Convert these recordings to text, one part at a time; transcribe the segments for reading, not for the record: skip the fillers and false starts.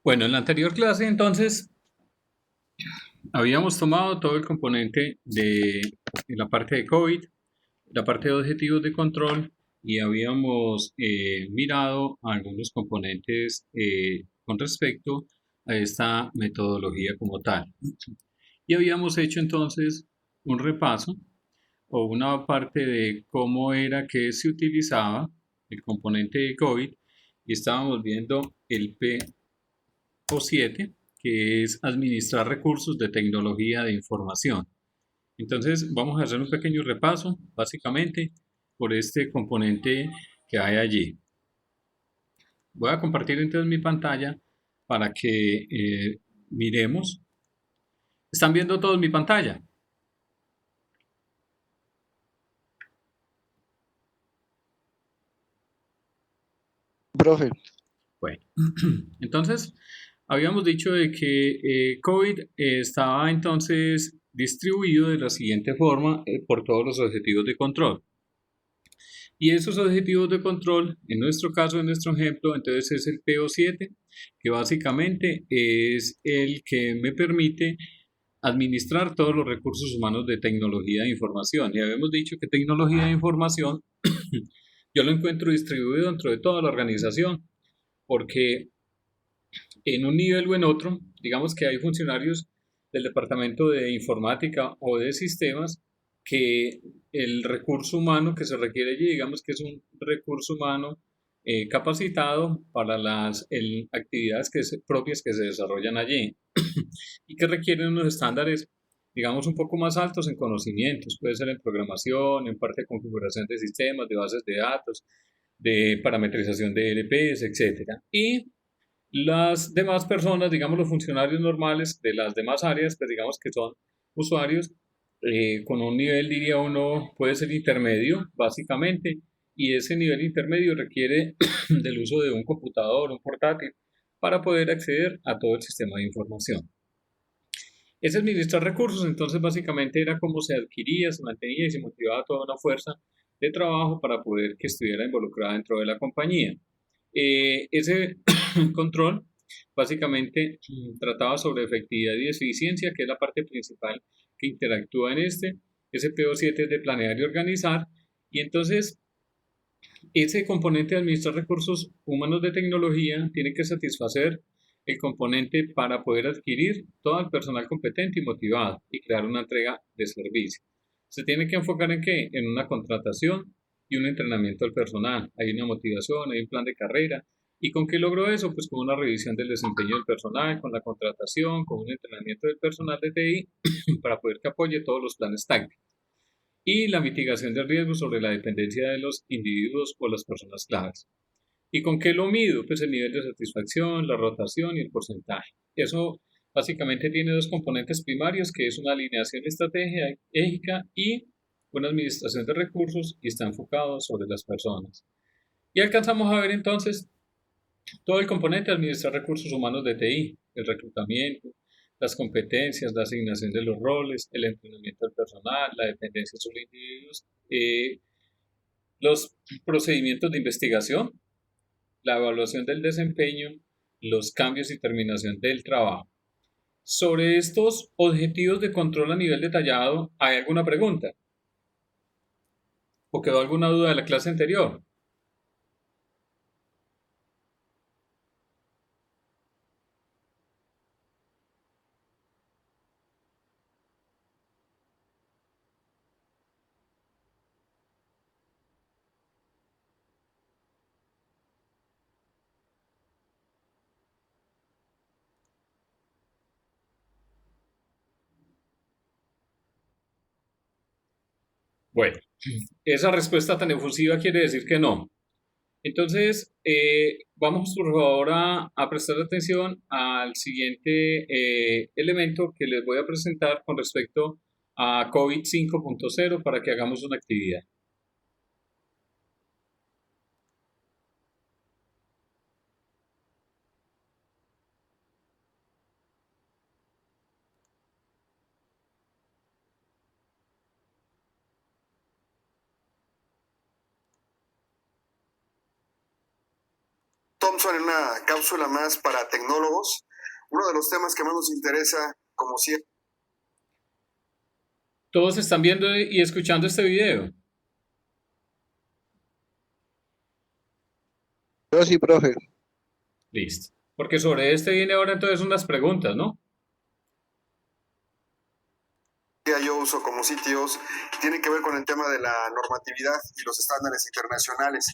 Bueno, en la anterior clase entonces habíamos tomado todo el componente de la parte de COVID, la parte de objetivos de control y habíamos mirado algunos componentes con respecto a esta metodología como tal. Y habíamos hecho entonces un repaso o una parte de cómo era que se utilizaba el componente de COVID y estábamos viendo el P o 7, que es administrar recursos de tecnología de información. Entonces vamos a hacer un pequeño repaso, básicamente, por este componente que hay allí. Voy a compartir entonces mi pantalla para que miremos. ¿Están viendo todos mi pantalla? Profe, Bueno, entonces habíamos dicho de que COVID estaba entonces distribuido de la siguiente forma por todos los objetivos de control. Y esos objetivos de control, en nuestro caso, en nuestro ejemplo, entonces es el PO7, que básicamente es el que me permite administrar todos los recursos humanos de tecnología de información. Y habíamos dicho que tecnología de información yo lo encuentro distribuido dentro de toda la organización, porque en un nivel o en otro, digamos que hay funcionarios del departamento de informática o de sistemas que el recurso humano que se requiere allí, digamos que es un recurso humano capacitado para las actividades propias que se desarrollan allí y que requieren unos estándares, digamos, un poco más altos en conocimientos. Puede ser en programación, en parte de configuración de sistemas, de bases de datos, de parametrización de ERPs, etcétera. Y las demás personas, digamos los funcionarios normales de las demás áreas, pues digamos que son usuarios con un nivel, diría uno, puede ser intermedio, básicamente, y ese nivel intermedio requiere del uso de un computador, un portátil, para poder acceder a todo el sistema de información. Ese administrar recursos, entonces básicamente era cómo se adquiría, se mantenía y se motivaba toda una fuerza de trabajo para poder que estuviera involucrada dentro de la compañía. Ese control básicamente trataba sobre efectividad y eficiencia, que es la parte principal que interactúa en este. Ese PO7 es de planear y organizar. Y entonces ese componente de administrar recursos humanos de tecnología tiene que satisfacer el componente para poder adquirir todo el personal competente y motivado y crear una entrega de servicio. Se tiene que enfocar en qué? En una contratación y un entrenamiento del personal. Hay una motivación, hay un plan de carrera. ¿Y con qué logro eso? Pues con una revisión del desempeño del personal, con la contratación, con un entrenamiento del personal de TI para poder que apoye todos los planes tácticos y la mitigación del riesgo sobre la dependencia de los individuos o las personas claves. ¿Y con qué lo mido? Pues el nivel de satisfacción, la rotación y el porcentaje. Eso básicamente tiene dos componentes primarios, que es una alineación estratégica y una administración de recursos y está enfocado sobre las personas. Y alcanzamos a ver entonces todo el componente de administrar recursos humanos de TI, el reclutamiento, las competencias, la asignación de los roles, el entrenamiento del personal, la dependencia sobre individuos, los procedimientos de investigación, la evaluación del desempeño, los cambios y terminación del trabajo. Sobre estos objetivos de control a nivel detallado, ¿hay alguna pregunta? ¿O quedó alguna duda de la clase anterior? Bueno, esa respuesta tan efusiva quiere decir que no. Entonces, vamos por favor a prestar atención al siguiente elemento que les voy a presentar con respecto a COVID 5.0 para que hagamos una actividad. inusual en una cápsula más para tecnólogos. Uno de los temas que más nos interesa, como siempre. Todos están viendo y escuchando este video. Yo sí, profe. Listo. Porque sobre este viene ahora entonces unas preguntas, ¿no? Yo uso como sitios, tiene que ver con el tema de la normatividad y los estándares internacionales.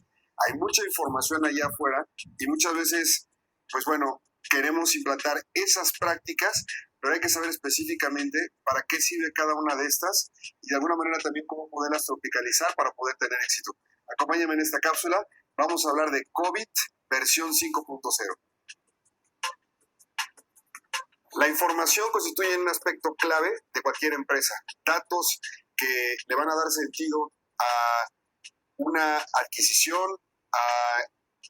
Hay mucha información allá afuera y muchas veces, pues bueno, queremos implantar esas prácticas, pero hay que saber específicamente para qué sirve cada una de estas y de alguna manera también cómo poderlas tropicalizar para poder tener éxito. Acompáñenme en esta cápsula, vamos a hablar de COVID versión 5.0. La información constituye un aspecto clave de cualquier empresa. Datos que le van a dar sentido a una adquisición, a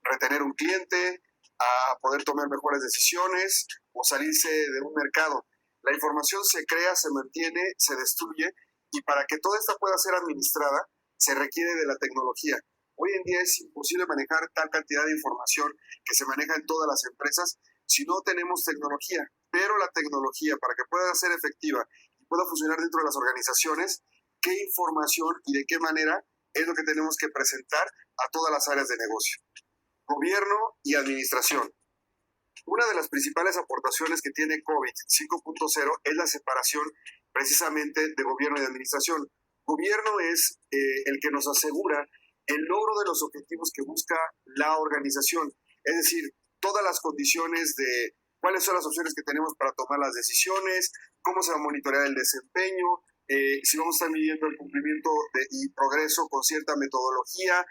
retener un cliente, a poder tomar mejores decisiones o salirse de un mercado. La información se crea, se mantiene, se destruye y para que toda esta pueda ser administrada se requiere de la tecnología. Hoy en día es imposible manejar tal cantidad de información que se maneja en todas las empresas si no tenemos tecnología. Pero la tecnología, para que pueda ser efectiva y pueda funcionar dentro de las organizaciones, ¿qué información y de qué manera es lo que tenemos que presentar a todas las áreas de negocio? Gobierno y administración. Una de las principales aportaciones que tiene COVID 5.0 es la separación precisamente de gobierno y de administración. Gobierno es el que nos asegura el logro de los objetivos que busca la organización, es decir, todas las condiciones de cuáles son las opciones que tenemos para tomar las decisiones, cómo se va a monitorear el desempeño, si vamos a estar midiendo el cumplimiento y progreso con cierta metodología.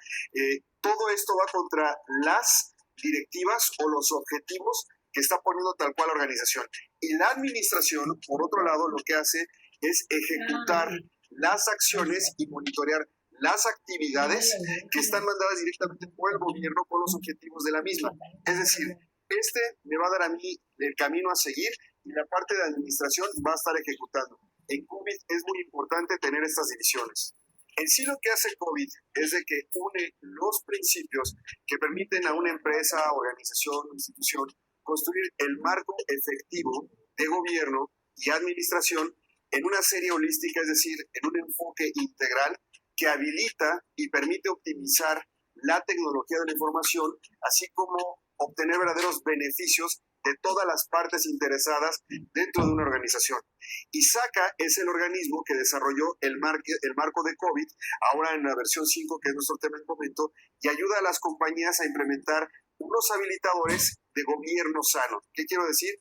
Todo esto va contra las directivas o los objetivos que está poniendo tal cual la organización. Y la administración, por otro lado, lo que hace es ejecutar las acciones y monitorear las actividades que están mandadas directamente por el gobierno con los objetivos de la misma. Es decir, me va a dar a mí el camino a seguir y la parte de administración va a estar ejecutando. En COVID es muy importante tener estas divisiones. En sí lo que hace COVID es de que une los principios que permiten a una empresa, organización, institución construir el marco efectivo de gobierno y administración en una serie holística, es decir, en un enfoque integral que habilita y permite optimizar la tecnología de la información, así como obtener verdaderos beneficios de todas las partes interesadas dentro de una organización. ISACA es el organismo que desarrolló el marco de COVID, ahora en la versión 5, que es nuestro tema en momento, y ayuda a las compañías a implementar unos habilitadores de gobierno sano. ¿Qué quiero decir?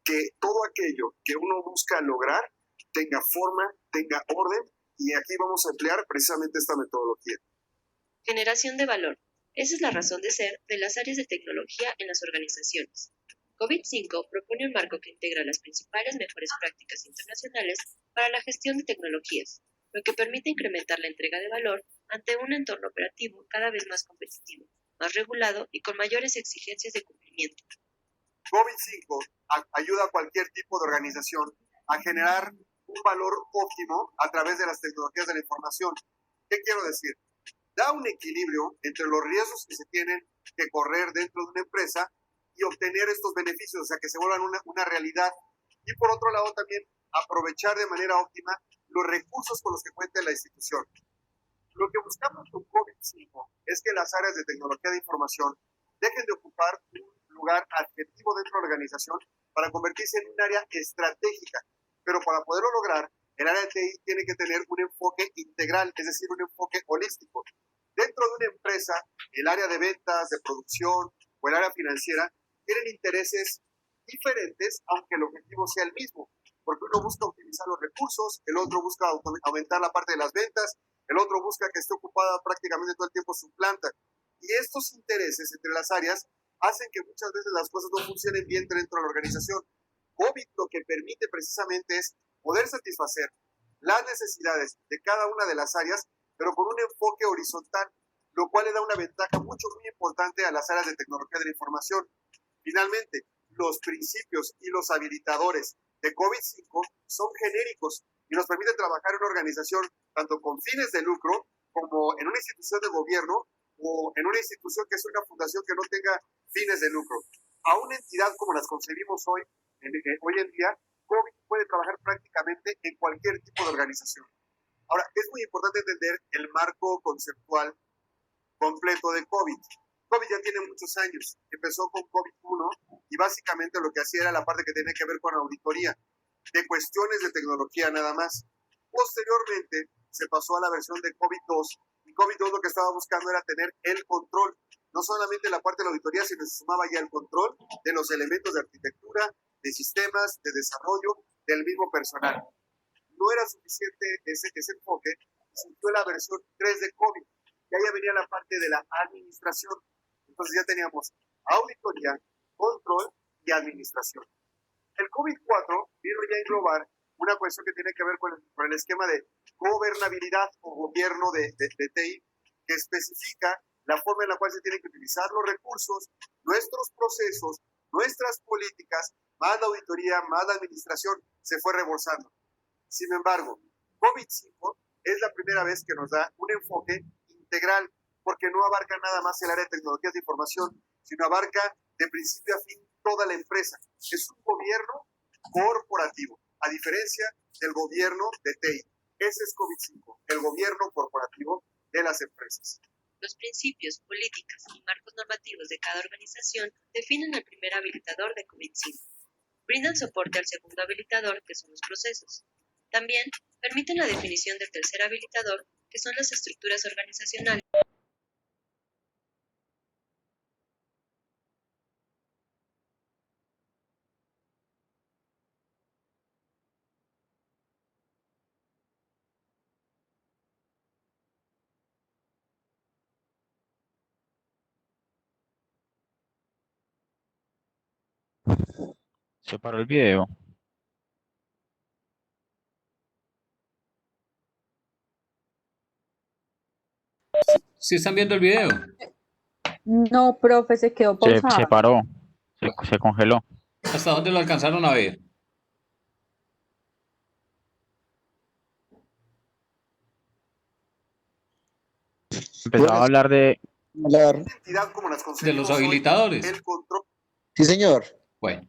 Que todo aquello que uno busca lograr tenga forma, tenga orden, y aquí vamos a emplear precisamente esta metodología. Generación de valor. Esa es la razón de ser de las áreas de tecnología en las organizaciones. COVID-5 propone un marco que integra las principales mejores prácticas internacionales para la gestión de tecnologías, lo que permite incrementar la entrega de valor ante un entorno operativo cada vez más competitivo, más regulado y con mayores exigencias de cumplimiento. COVID-5 ayuda a cualquier tipo de organización a generar un valor óptimo a través de las tecnologías de la información. ¿Qué quiero decir? Da un equilibrio entre los riesgos que se tienen que correr dentro de una empresa y obtener estos beneficios, o sea, que se vuelvan una realidad. Y por otro lado también aprovechar de manera óptima los recursos con los que cuenta la institución. Lo que buscamos con COVID-5 es que las áreas de tecnología de información dejen de ocupar un lugar adjetivo dentro de la organización para convertirse en un área estratégica. Pero para poderlo lograr, el área de TI tiene que tener un enfoque integral, es decir, un enfoque holístico. Dentro de una empresa, el área de ventas, de producción o el área financiera tienen intereses diferentes, aunque el objetivo sea el mismo, porque uno busca optimizar los recursos, el otro busca aumentar la parte de las ventas, el otro busca que esté ocupada prácticamente todo el tiempo su planta. Y estos intereses entre las áreas hacen que muchas veces las cosas no funcionen bien dentro de la organización. COVID lo que permite precisamente es poder satisfacer las necesidades de cada una de las áreas, pero con un enfoque horizontal, lo cual le da una ventaja muy importante a las áreas de tecnología de la información. Finalmente, los principios y los habilitadores de COVID-5 son genéricos y nos permiten trabajar en una organización tanto con fines de lucro como en una institución de gobierno o en una institución que es una fundación que no tenga fines de lucro. A una entidad como las concebimos hoy en día, COVID puede trabajar prácticamente en cualquier tipo de organización. Ahora, es muy importante entender el marco conceptual completo de COVID. COVID ya tiene muchos años. Empezó con COVID-1 y básicamente lo que hacía era la parte que tenía que ver con auditoría, de cuestiones de tecnología nada más. Posteriormente se pasó a la versión de COVID-2 y COVID-2 lo que estaba buscando era tener el control, no solamente la parte de la auditoría, sino se sumaba ya el control de los elementos de arquitectura, de sistemas, de desarrollo, del mismo personal. No era suficiente ese enfoque, surgió la versión 3 de COVID, y ahí venía la parte de la administración. Entonces ya teníamos auditoría, control y administración. El COVID-4 vino ya a englobar una cuestión que tiene que ver con el esquema de gobernabilidad o gobierno de TI, que especifica la forma en la cual se tienen que utilizar los recursos, nuestros procesos, nuestras políticas, más la auditoría, más la administración, se fue rebolsando. Sin embargo, COVID-5 es la primera vez que nos da un enfoque integral, porque no abarca nada más el área de tecnologías de información, sino abarca de principio a fin toda la empresa. Es un gobierno corporativo, a diferencia del gobierno de TI. Ese es COVID-5, el gobierno corporativo de las empresas. Los principios, políticas y marcos normativos de cada organización definen el primer habilitador de COVID-5. Brindan soporte al segundo habilitador, que son los procesos. También permiten la definición del tercer habilitador, que son las estructuras organizacionales. Se paró el video. ¿Sí están viendo el video? No, profe, se quedó Se pausado. paró. Se congeló. ¿Hasta dónde lo alcanzaron a ver? Empezaba a hablar de... Hablar. Una entidad como las De concebimos los hoy, habilitadores. el control. Sí, señor. Bueno.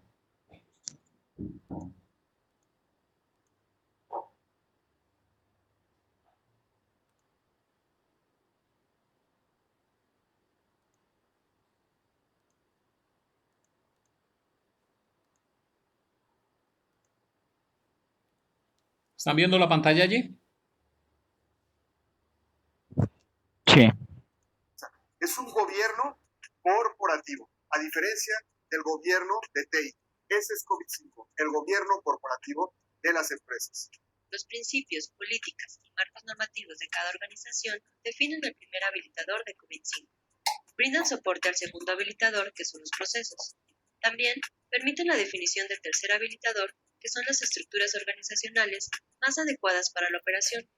¿Están viendo la pantalla allí? Sí. Es un gobierno corporativo, a diferencia del gobierno de TI. Ese es COVID-5, el gobierno corporativo de las empresas. Los principios, políticas y marcos normativos de cada organización definen el primer habilitador de COVID-5. Brindan soporte al segundo habilitador, que son los procesos. También permiten la definición del tercer habilitador, que son las estructuras organizacionales más adecuadas para la operación.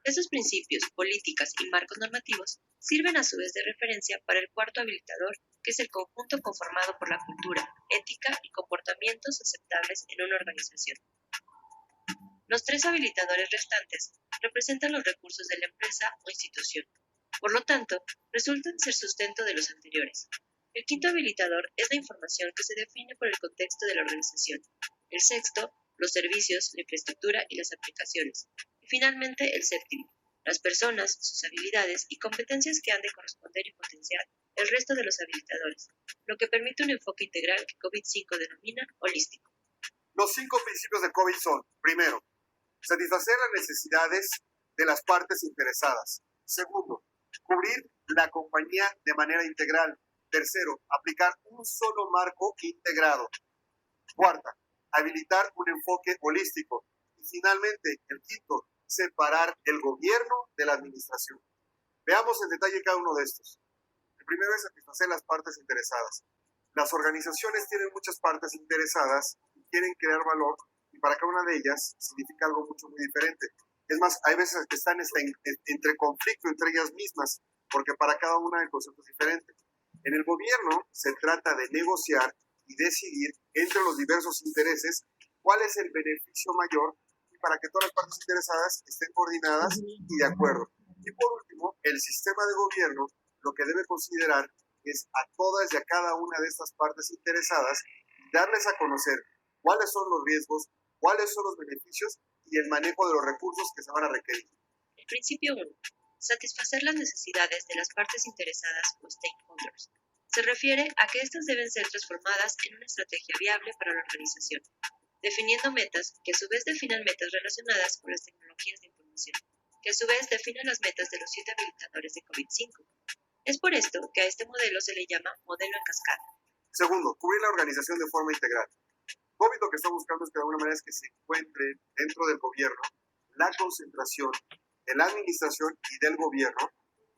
Estos principios, políticas y marcos normativos sirven a su vez de referencia para el cuarto habilitador, que es el conjunto conformado por la cultura, ética y comportamientos aceptables en una organización. Los tres habilitadores restantes representan los recursos de la empresa o institución. Por lo tanto, resultan ser sustento de los anteriores. El quinto habilitador es la información que se define por el contexto de la organización. El sexto, los servicios, la infraestructura y las aplicaciones. Y finalmente, el séptimo, las personas, sus habilidades y competencias que han de corresponder y potenciar el resto de los habilitadores, lo que permite un enfoque integral que COVID-5 denomina holístico. Los 5 principios de COVID son, primero, satisfacer las necesidades de las partes interesadas. Segundo, cubrir la compañía de manera integral. Tercero, aplicar un solo marco integrado. Cuarta, habilitar un enfoque holístico. Y finalmente, el quinto, separar el gobierno de la administración. Veamos en detalle cada uno de estos. El primero es satisfacer las partes interesadas. Las organizaciones tienen muchas partes interesadas y quieren crear valor, y para cada una de ellas significa algo muy diferente. Es más, hay veces que están entre conflicto entre ellas mismas, porque para cada una el concepto es diferente. En el gobierno se trata de negociar y decidir entre los diversos intereses cuál es el beneficio mayor y para que todas las partes interesadas estén coordinadas y de acuerdo. Y por último, el sistema de gobierno lo que debe considerar es a todas y a cada una de estas partes interesadas darles a conocer cuáles son los riesgos, cuáles son los beneficios y el manejo de los recursos que se van a requerir. El principio 1. Satisfacer las necesidades de las partes interesadas o stakeholders. Se refiere a que éstas deben ser transformadas en una estrategia viable para la organización, definiendo metas que a su vez definan metas relacionadas con las tecnologías de información, que a su vez definan las metas de los 7 habilitadores de COVID-5. Es por esto que a este modelo se le llama modelo en cascada. Segundo, cubrir la organización de forma integral. COVID lo que está buscando es que de alguna manera es que se encuentre dentro del gobierno la concentración de la administración y del gobierno,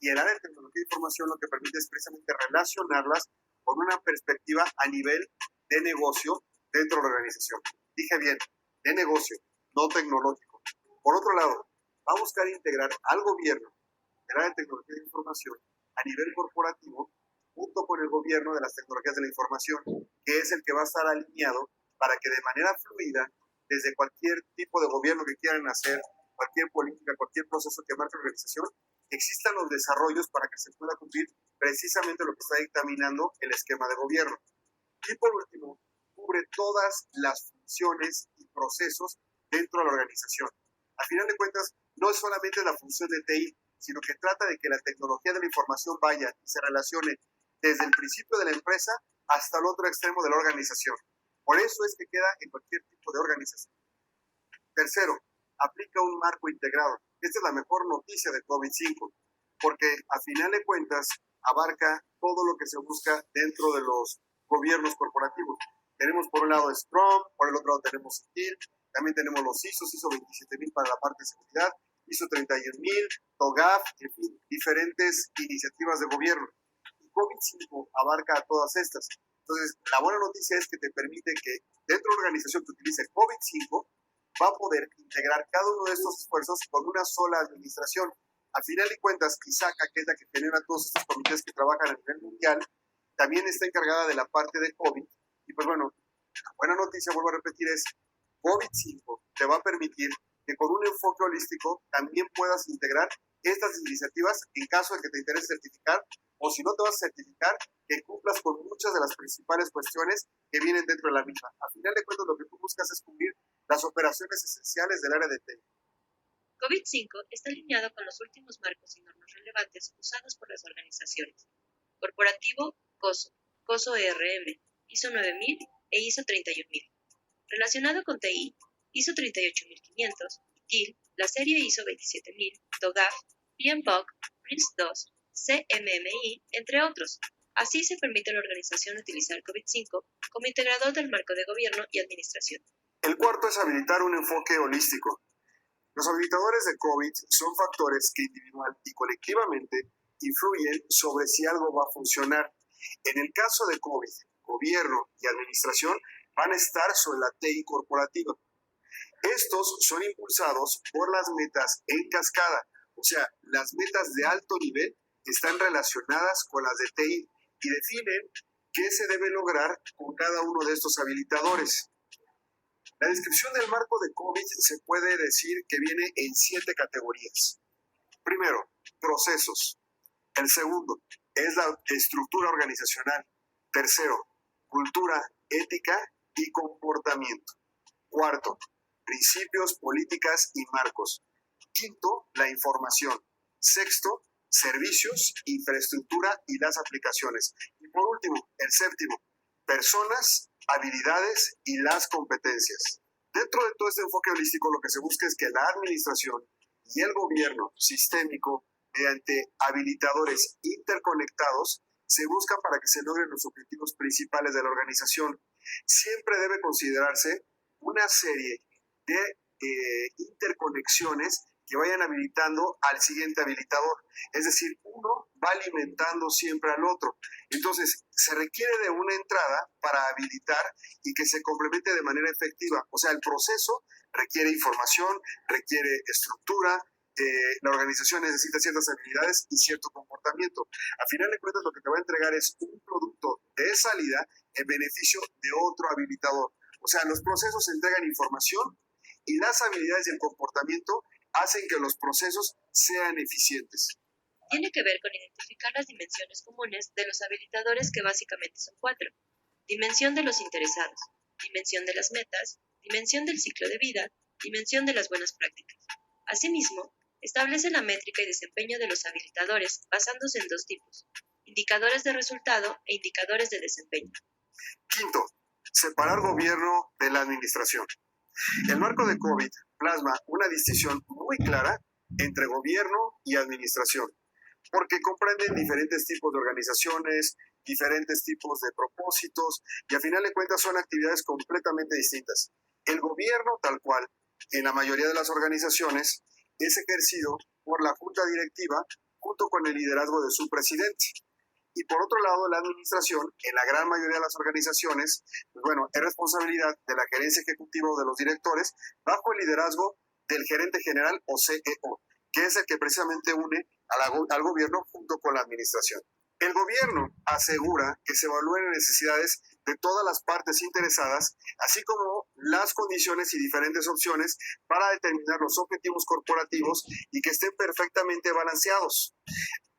y el área de tecnología e información lo que permite es precisamente relacionarlas con una perspectiva a nivel de negocio dentro de la organización. Dije bien, de negocio, no tecnológico. Por otro lado, va a buscar integrar al gobierno, el área de tecnología e información, a nivel corporativo, junto con el gobierno de las tecnologías de la información, que es el que va a estar alineado para que de manera fluida, desde cualquier tipo de gobierno que quieran hacer, cualquier política, cualquier proceso que marque la organización, existan los desarrollos para que se pueda cumplir precisamente lo que está dictaminando el esquema de gobierno. Y por último, cubre todas las funciones y procesos dentro de la organización. Al final de cuentas, no es solamente la función de TI, sino que trata de que la tecnología de la información vaya y se relacione desde el principio de la empresa hasta el otro extremo de la organización. Por eso es que queda en cualquier tipo de organización. Tercero, aplica un marco integrado. Esta es la mejor noticia de COVID-5, porque a final de cuentas abarca todo lo que se busca dentro de los gobiernos corporativos. Tenemos por un lado Scrum, por el otro lado tenemos STIL, también tenemos los ISO 27000 para la parte de seguridad, ISO 31000, TOGAF, en fin, diferentes iniciativas de gobierno. Y COVID-5 abarca a todas estas. Entonces, la buena noticia es que te permite que dentro de una organización que utilice COVID-5 va a poder integrar cada uno de estos esfuerzos con una sola administración. Al final de cuentas, ISACA, que es la que genera todos estos comités que trabajan a nivel mundial, también está encargada de la parte de COVID. Y pues bueno, la buena noticia, vuelvo a repetir, es COVID-5 te va a permitir que con un enfoque holístico también puedas integrar estas iniciativas en caso de que te interese certificar, o si no te vas a certificar, que cumplas con muchas de las principales cuestiones que vienen dentro de la misma. Al final de cuentas, lo que tú buscas es cubrir las operaciones esenciales del área de TI. COVID-5 está alineado con los últimos marcos y normas relevantes usados por las organizaciones. Corporativo, COSO ERM, ISO 9000 e ISO 31000. Relacionado con TI, ISO 38500, TIL, la serie ISO 27000, TOGAF, PMBOK, PRINCE2, CMMI, entre otros. Así se permite a la organización utilizar COVID-5 como integrador del marco de gobierno y administración. El cuarto es habilitar un enfoque holístico. Los habilitadores de COVID son factores que individual y colectivamente influyen sobre si algo va a funcionar. En el caso de COVID, gobierno y administración van a estar sobre la TI corporativa. Estos son impulsados por las metas en cascada, o sea, las metas de alto nivel están relacionadas con las de TI y definen qué se debe lograr con cada uno de estos habilitadores. La descripción del marco de COVID se puede decir que viene en 7 categorías. Primero, procesos. El segundo es la estructura organizacional. Tercero, cultura, ética y comportamiento. Cuarto, principios, políticas y marcos. Quinto, la información. Sexto, servicios, infraestructura y las aplicaciones. Y por último, el séptimo, personas, habilidades y las competencias. Dentro de todo este enfoque holístico, lo que se busca es que la administración y el gobierno sistémico, mediante habilitadores interconectados, se buscan para que se logren los objetivos principales de la organización. Siempre debe considerarse una serie de interconexiones que vayan habilitando al siguiente habilitador. Es decir, uno va alimentando siempre al otro. Entonces, se requiere de una entrada para habilitar y que se complemente de manera efectiva. O sea, el proceso requiere información, requiere estructura, la organización necesita ciertas habilidades y cierto comportamiento. A final de cuentas, lo que te va a entregar es un producto de salida en beneficio de otro habilitador. O sea, los procesos entregan información y las habilidades y el comportamiento hacen que los procesos sean eficientes. Tiene que ver con identificar las dimensiones comunes de los habilitadores, que básicamente son 4. Dimensión de los interesados, dimensión de las metas, dimensión del ciclo de vida, dimensión de las buenas prácticas. Asimismo, establece la métrica y desempeño de los habilitadores basándose en 2 tipos: indicadores de resultado e indicadores de desempeño. Quinto, separar gobierno de la administración. El marco de COVID plasma una distinción muy clara entre gobierno y administración, porque comprenden diferentes tipos de organizaciones, diferentes tipos de propósitos, y a final de cuentas son actividades completamente distintas. El gobierno, tal cual, en la mayoría de las organizaciones, es ejercido por la junta directiva junto con el liderazgo de su presidente. Y por otro lado, la administración, en la gran mayoría de las organizaciones, pues bueno, es responsabilidad de la gerencia ejecutiva o de los directores, bajo el liderazgo del gerente general o CEO, que es el que precisamente une al gobierno junto con la administración. El gobierno asegura que se evalúen las necesidades de todas las partes interesadas, así como las condiciones y diferentes opciones para determinar los objetivos corporativos y que estén perfectamente balanceados.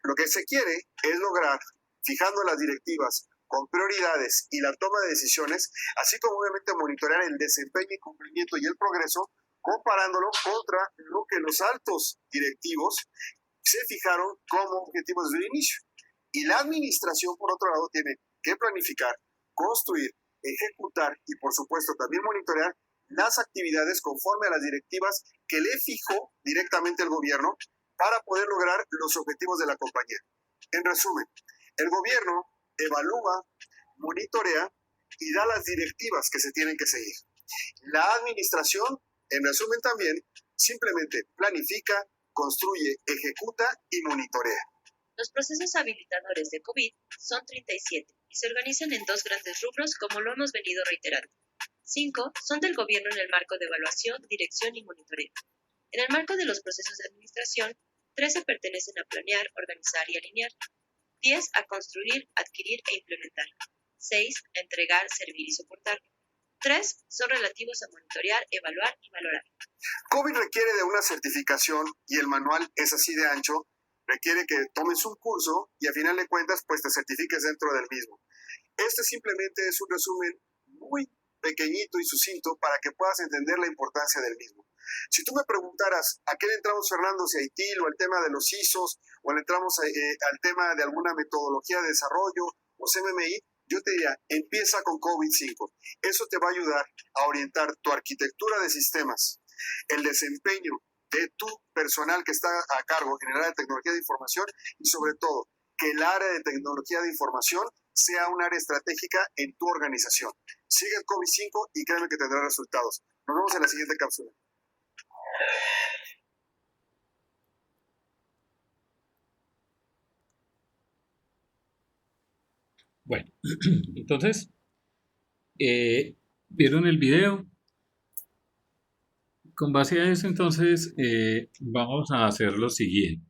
Lo que se quiere es lograr, fijando las directivas con prioridades y la toma de decisiones, así como obviamente monitorear el desempeño y cumplimiento y el progreso, comparándolo contra lo que los altos directivos se fijaron como objetivos desde el inicio. Y la administración, por otro lado, tiene que planificar, construir, ejecutar y, por supuesto, también monitorear las actividades conforme a las directivas que le fijó directamente el gobierno para poder lograr los objetivos de la compañía. En resumen, el gobierno evalúa, monitorea y da las directivas que se tienen que seguir. La administración, en resumen también, simplemente planifica, construye, ejecuta y monitorea. Los procesos habilitadores de COVID son 37 y se organizan en 2 grandes rubros, como lo hemos venido reiterando. 5 son del gobierno en el marco de evaluación, dirección y monitoreo. En el marco de los procesos de administración, 13 pertenecen a planear, organizar y alinear. 10 a construir, adquirir e implementar. 6 a entregar, servir y soportar. 3 son relativos a monitorear, evaluar y valorar. COVID requiere de una certificación y el manual es así de ancho, requiere que tomes un curso y a final de cuentas pues te certifiques dentro del mismo. Este simplemente es un resumen muy pequeñito y sucinto para que puedas entender la importancia del mismo. Si tú me preguntaras a qué le entramos, Fernando, si a ITIL o al tema de los ISOs o le entramos al tema de alguna metodología de desarrollo o CMMI, yo te diría, empieza con COVID-5. Eso te va a ayudar a orientar tu arquitectura de sistemas, el desempeño de tu personal que está a cargo en el área de tecnología de información y sobre todo que el área de tecnología de información sea un área estratégica en tu organización. Sigue el COVID-5 y créeme que tendrá resultados. Nos vemos en la siguiente cápsula. Bueno, entonces, ¿vieron el video? Con base a eso, entonces, vamos a hacer lo siguiente.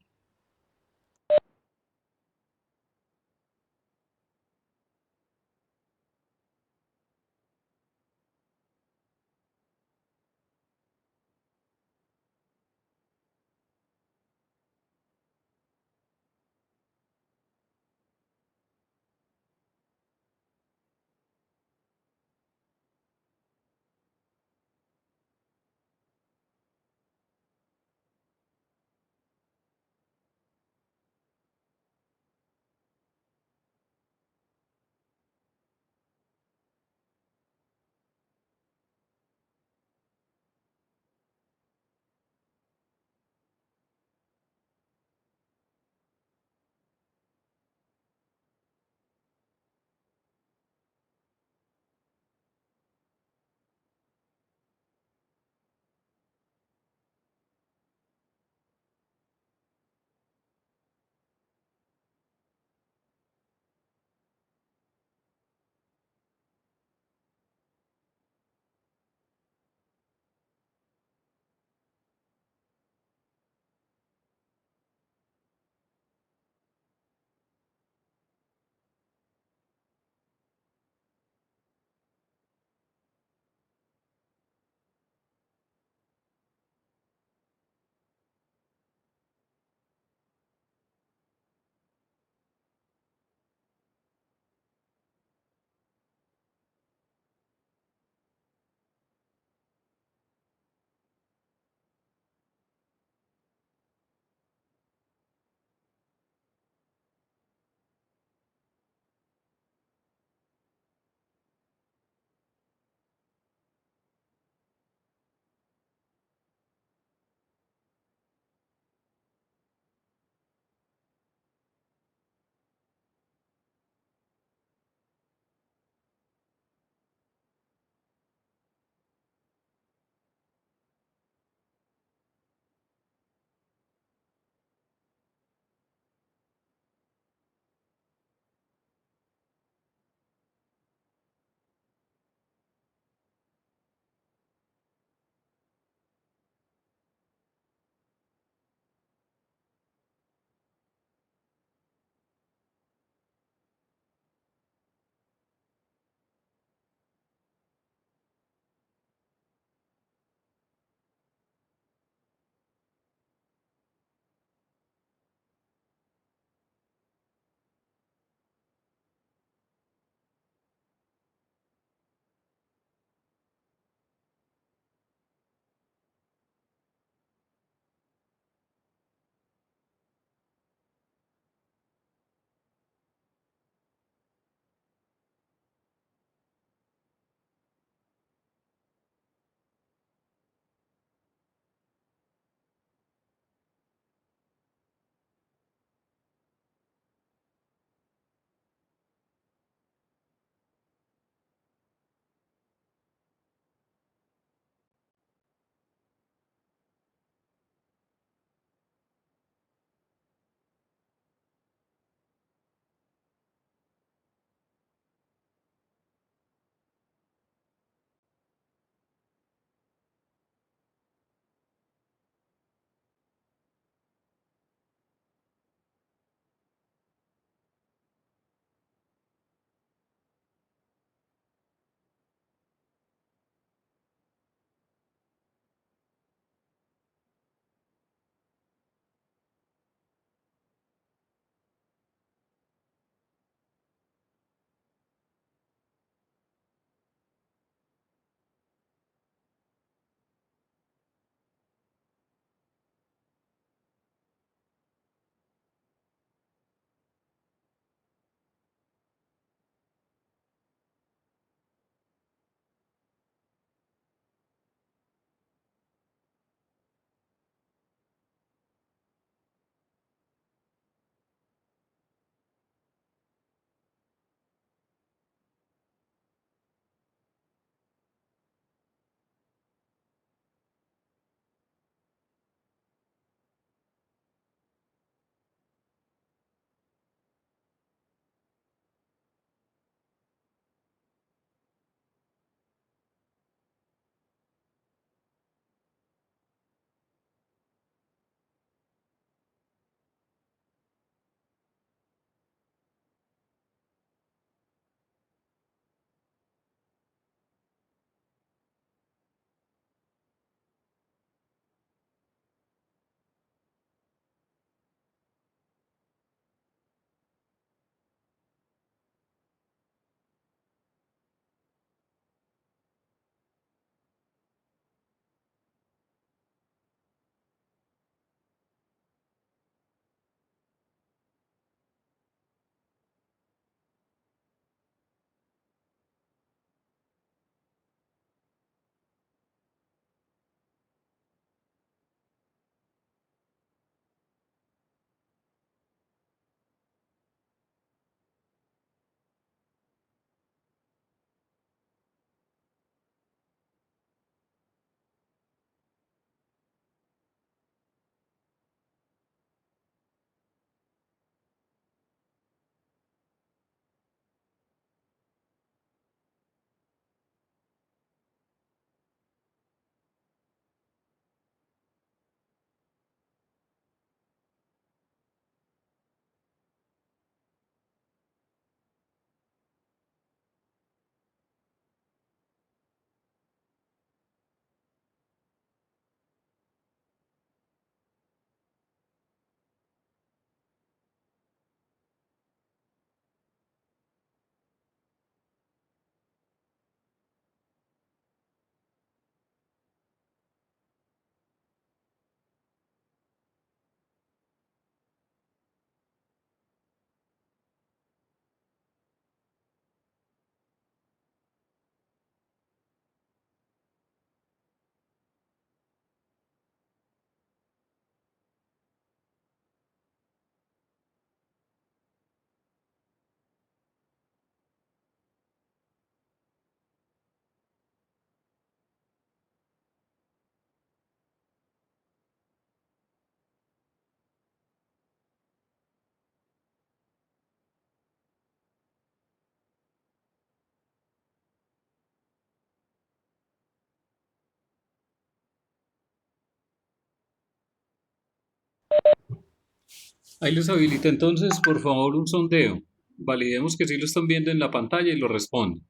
Ahí les habilita entonces, por favor, un sondeo. Validemos que sí lo están viendo en la pantalla y lo responden.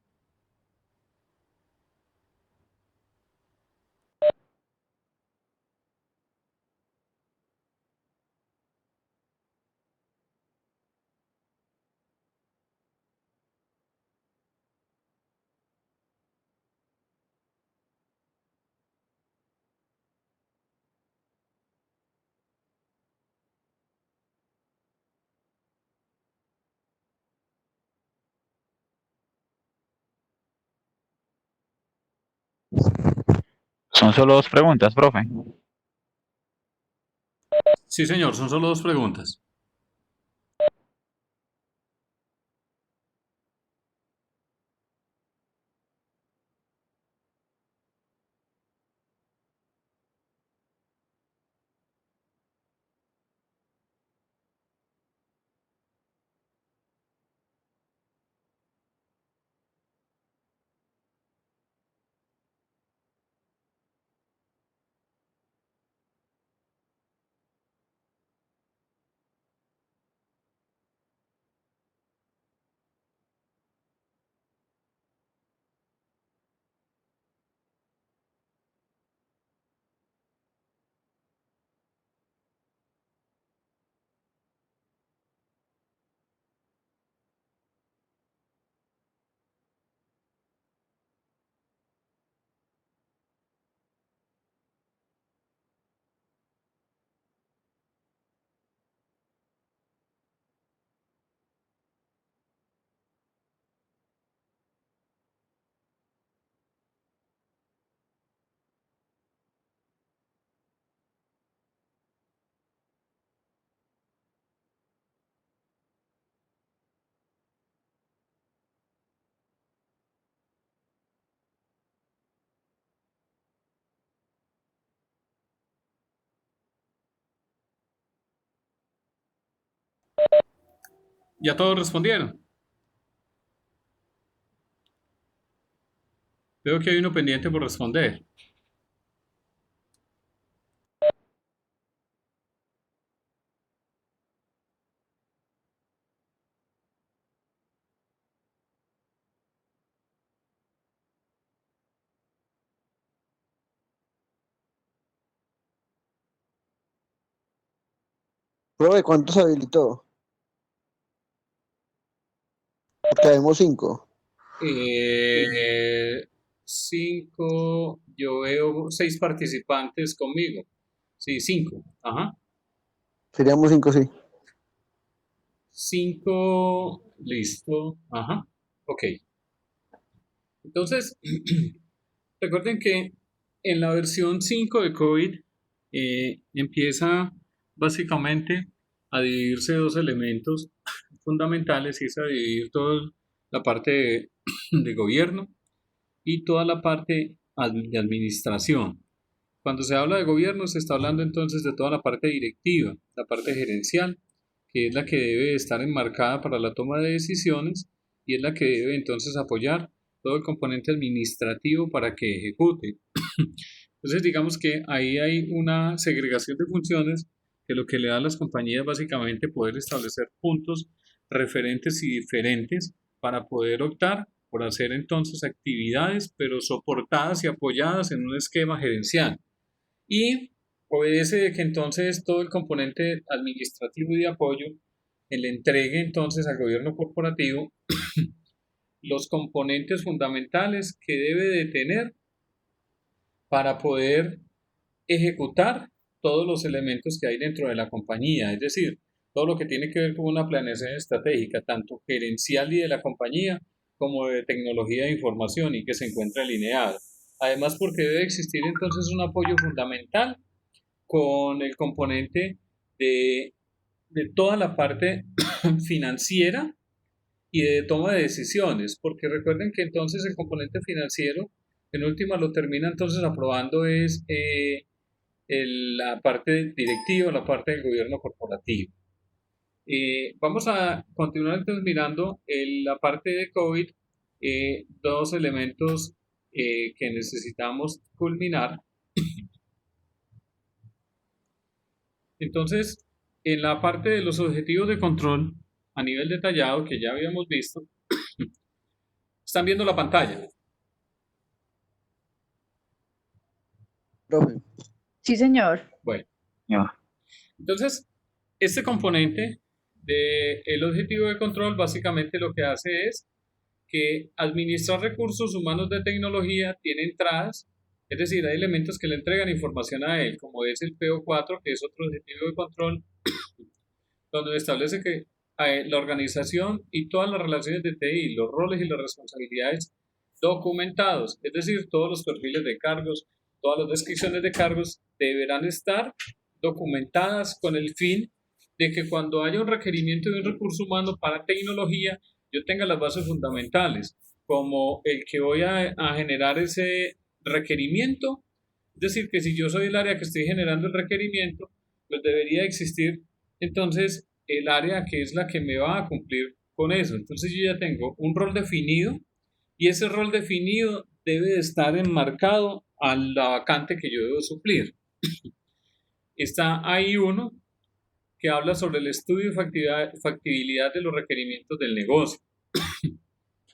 Son solo dos preguntas, profe. Sí, señor, son solo dos preguntas. ¿Ya todos respondieron? Veo que hay uno pendiente por responder. Profe, ¿cuántos habilitó? Porque habemos 5. Eh, 5, yo veo 6 participantes conmigo. Sí, 5. Ajá. Seríamos 5, sí. 5, listo. Ajá. Ok. Entonces, recuerden que en la versión 5 de COVID empieza básicamente a dividirse dos elementos fundamentales y es a dividir toda la parte de gobierno y toda la parte de administración. Cuando se habla de gobierno se está hablando entonces de toda la parte directiva, la parte gerencial, que es la que debe estar enmarcada para la toma de decisiones y es la que debe entonces apoyar todo el componente administrativo para que ejecute. Entonces digamos que ahí hay una segregación de funciones que lo que le da a las compañías básicamente poder establecer puntos referentes y diferentes para poder optar por hacer entonces actividades pero soportadas y apoyadas en un esquema gerencial y obedece de que entonces todo el componente administrativo y de apoyo le entregue entonces al gobierno corporativo los componentes fundamentales que debe de tener para poder ejecutar todos los elementos que hay dentro de la compañía, es decir, todo lo que tiene que ver con una planeación estratégica, tanto gerencial y de la compañía, como de tecnología de información y que se encuentra alineado. Además, porque debe existir entonces un apoyo fundamental con el componente de, de toda la parte financiera y de toma de decisiones, porque recuerden que entonces el componente financiero en última lo termina entonces aprobando es la parte directiva, la parte del gobierno corporativo. Vamos a continuar entonces mirando la parte de COVID, dos elementos que necesitamos culminar. Entonces, en la parte de los objetivos de control a nivel detallado que ya habíamos visto, están viendo la pantalla. Profe, Sí, señor. Bueno, Ya. entonces, este componente del objetivo de control básicamente lo que hace es que administrar recursos humanos de tecnología tiene entradas, es decir, hay elementos que le entregan información a él, como es el PO4, que es otro objetivo de control, donde establece que la organización y todas las relaciones de TI, los roles y las responsabilidades documentados, es decir, todos los perfiles de cargos, todas las descripciones de cargos deberán estar documentadas con el fin de que cuando haya un requerimiento de un recurso humano para tecnología, yo tenga las bases fundamentales, como el que voy a generar ese requerimiento, es decir, que si yo soy el área que estoy generando el requerimiento, pues debería existir entonces el área que es la que me va a cumplir con eso. Entonces yo ya tengo un rol definido y ese rol definido debe de estar enmarcado a la vacante que yo debo suplir. Está ahí uno que habla sobre el estudio y factibilidad de los requerimientos del negocio.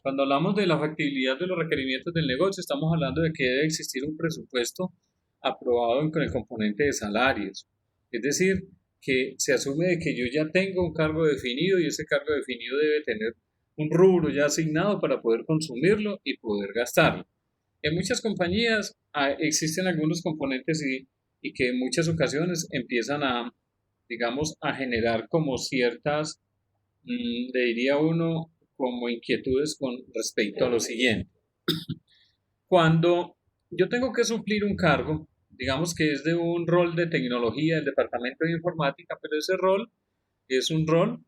Cuando hablamos de la factibilidad de los requerimientos del negocio, estamos hablando de que debe existir un presupuesto aprobado con el componente de salarios. Es decir, que se asume de que yo ya tengo un cargo definido y ese cargo definido debe tener un rubro ya asignado para poder consumirlo y poder gastarlo. En muchas compañías existen algunos componentes y que en muchas ocasiones empiezan a, digamos, a generar como ciertas, le diría uno, como inquietudes con respecto a lo siguiente. Cuando yo tengo que suplir un cargo, digamos que es de un rol de tecnología del departamento de informática, pero ese rol es un rol,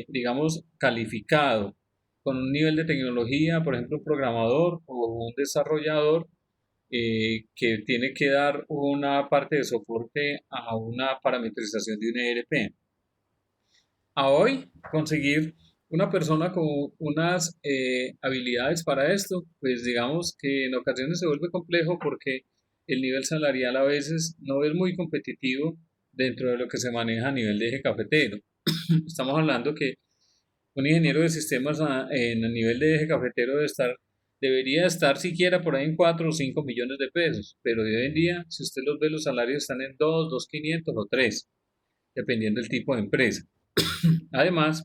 digamos, calificado, con un nivel de tecnología, por ejemplo, un programador o un desarrollador que tiene que dar una parte de soporte a una parametrización de un ERP. A hoy, conseguir una persona con unas habilidades para esto, pues digamos que en ocasiones se vuelve complejo porque el nivel salarial a veces no es muy competitivo dentro de lo que se maneja a nivel de eje cafetero. Estamos hablando que un ingeniero de sistemas en el nivel de eje cafetero debería estar siquiera por ahí en 4 o 5 millones de pesos, pero de hoy en día, si usted los ve, los salarios están en 2, 2.500 o 3, dependiendo del tipo de empresa. Además,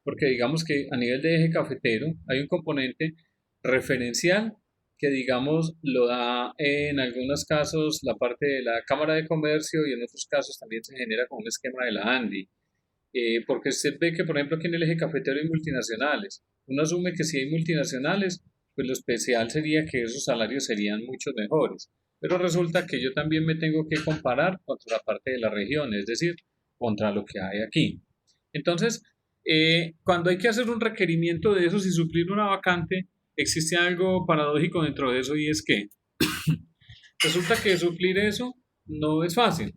porque digamos que a nivel de eje cafetero hay un componente referencial que digamos lo da en algunos casos la parte de la Cámara de Comercio y en otros casos también se genera con un esquema de la ANDI. Porque usted ve que por ejemplo aquí en el eje cafetero hay multinacionales. Uno asume que si hay multinacionales, pues lo especial sería que esos salarios serían mucho mejores. Pero resulta que yo también me tengo que comparar contra la parte de la región, es decir, contra lo que hay aquí. Entonces, cuando hay que hacer un requerimiento de esos y suplir una vacante, existe algo paradójico dentro de eso y es que resulta que suplir eso no es fácil,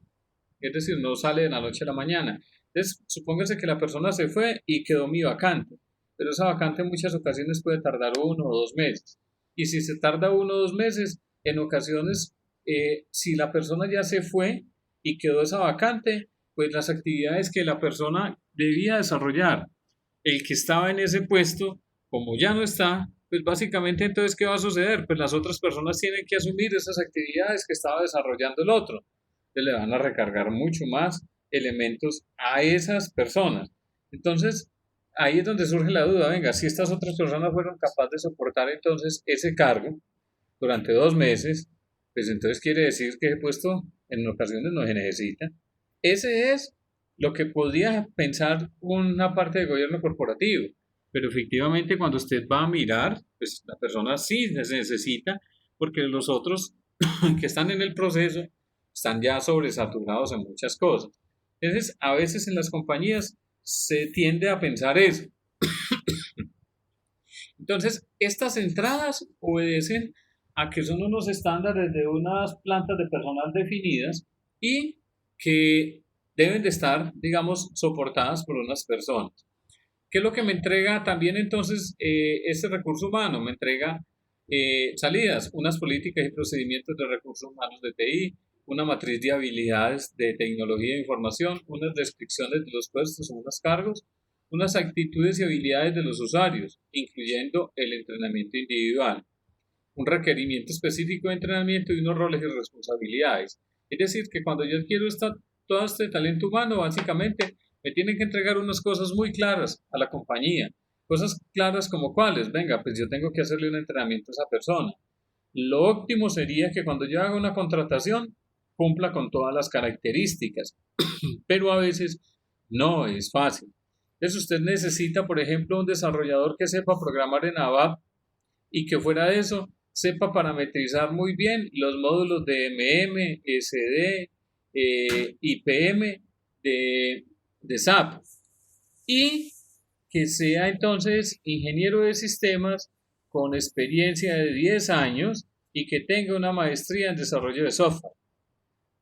es decir, no sale de la noche a la mañana. Entonces, supóngase que la persona se fue y quedó mi vacante, pero esa vacante en muchas ocasiones puede tardar 1 o 2 meses. Y si se tarda 1 o 2 meses, en ocasiones, si la persona ya se fue y quedó esa vacante, pues las actividades que la persona debía desarrollar, el que estaba en ese puesto, como ya no está, pues básicamente entonces, ¿qué va a suceder? Pues las otras personas tienen que asumir esas actividades que estaba desarrollando el otro. Entonces le van a recargar mucho más elementos a esas personas. Entonces, ahí es donde surge la duda, venga, si estas otras personas fueron capaces de soportar entonces ese cargo durante 2 meses, pues entonces quiere decir que ese puesto en ocasiones no se necesita. Ese es lo que podría pensar una parte del gobierno corporativo, pero efectivamente cuando usted va a mirar, pues la persona sí se necesita, porque los otros que están en el proceso están ya sobresaturados en muchas cosas. Entonces, a veces en las compañías se tiende a pensar eso. Entonces, estas entradas obedecen a que son unos estándares de unas plantas de personal definidas y que deben de estar, digamos, soportadas por unas personas. ¿Qué es lo que me entrega también entonces este recurso humano? Me entrega salidas, unas políticas y procedimientos de recursos humanos de TI, una matriz de habilidades de tecnología de información, unas descripciones de los puestos o unos cargos, unas actitudes y habilidades de los usuarios, incluyendo el entrenamiento individual, un requerimiento específico de entrenamiento y unos roles y responsabilidades. Es decir, que cuando yo quiero todo este talento humano, básicamente me tienen que entregar unas cosas muy claras a la compañía. Cosas claras como cuáles, venga, pues yo tengo que hacerle un entrenamiento a esa persona. Lo óptimo sería que cuando yo haga una contratación, cumpla con todas las características, pero a veces no es fácil. Entonces usted necesita, por ejemplo, un desarrollador que sepa programar en ABAP y que fuera de eso sepa parametrizar muy bien los módulos de MM, SD, IPM de SAP y que sea entonces ingeniero de sistemas con experiencia de 10 años y que tenga una maestría en desarrollo de software.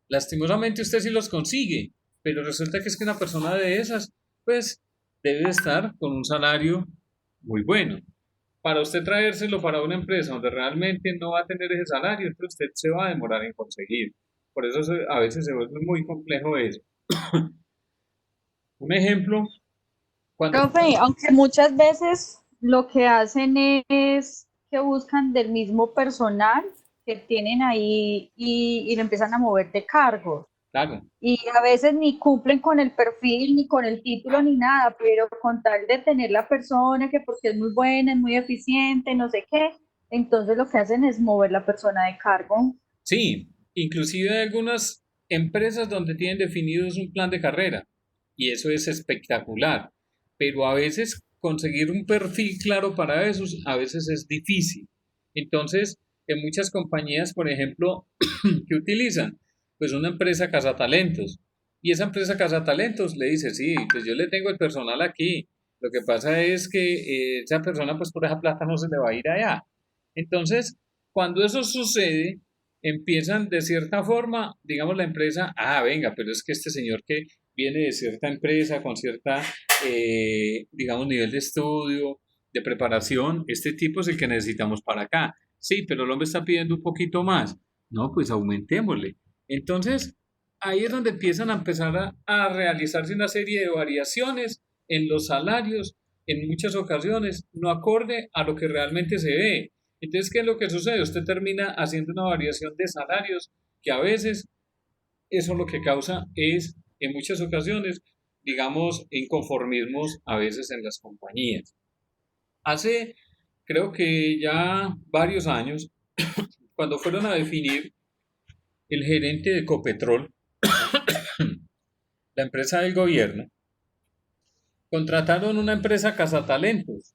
Lastimosamente usted sí los consigue, pero resulta que es que una persona de esas, pues, debe estar con un salario muy bueno. Para usted traérselo para una empresa donde realmente no va a tener ese salario, entonces usted se va a demorar en conseguir. Por eso a veces se vuelve muy complejo eso. Un ejemplo, cuando... Profe, aunque muchas veces lo que hacen es que buscan del mismo personal que tienen ahí y lo empiezan a mover de cargos. Claro, Y a veces ni cumplen con el perfil, ni con el título, ni nada, pero con tal de tener la persona que porque es muy buena, es muy eficiente, no sé qué, entonces lo que hacen es mover la persona de cargo. sí, inclusive hay algunas empresas donde tienen definidos un plan de carrera y eso es espectacular, pero a veces conseguir un perfil claro para eso a veces es difícil. Entonces, en muchas compañías, por ejemplo, que utilizan pues una empresa cazatalentos y esa empresa cazatalentos le dice, sí, pues yo le tengo el personal aquí, lo que pasa es que esa persona pues por esa plata no se le va a ir allá. Entonces, cuando eso sucede, empiezan de cierta forma, digamos la empresa, venga, pero es que este señor que viene de cierta empresa con cierta, digamos, nivel de estudio, de preparación, este tipo es el que necesitamos para acá. Sí, pero el hombre está pidiendo un poquito más. No, pues aumentémosle. Entonces, ahí es donde empiezan a empezar a realizarse una serie de variaciones en los salarios, en muchas ocasiones, no acorde a lo que realmente se ve. Entonces, ¿qué es lo que sucede? Usted termina haciendo una variación de salarios que a veces eso lo que causa es, en muchas ocasiones, digamos, inconformismos a veces en las compañías. Hace, creo que ya varios años, cuando fueron a definir el gerente de Ecopetrol, la empresa del gobierno, contrataron una empresa cazatalentos.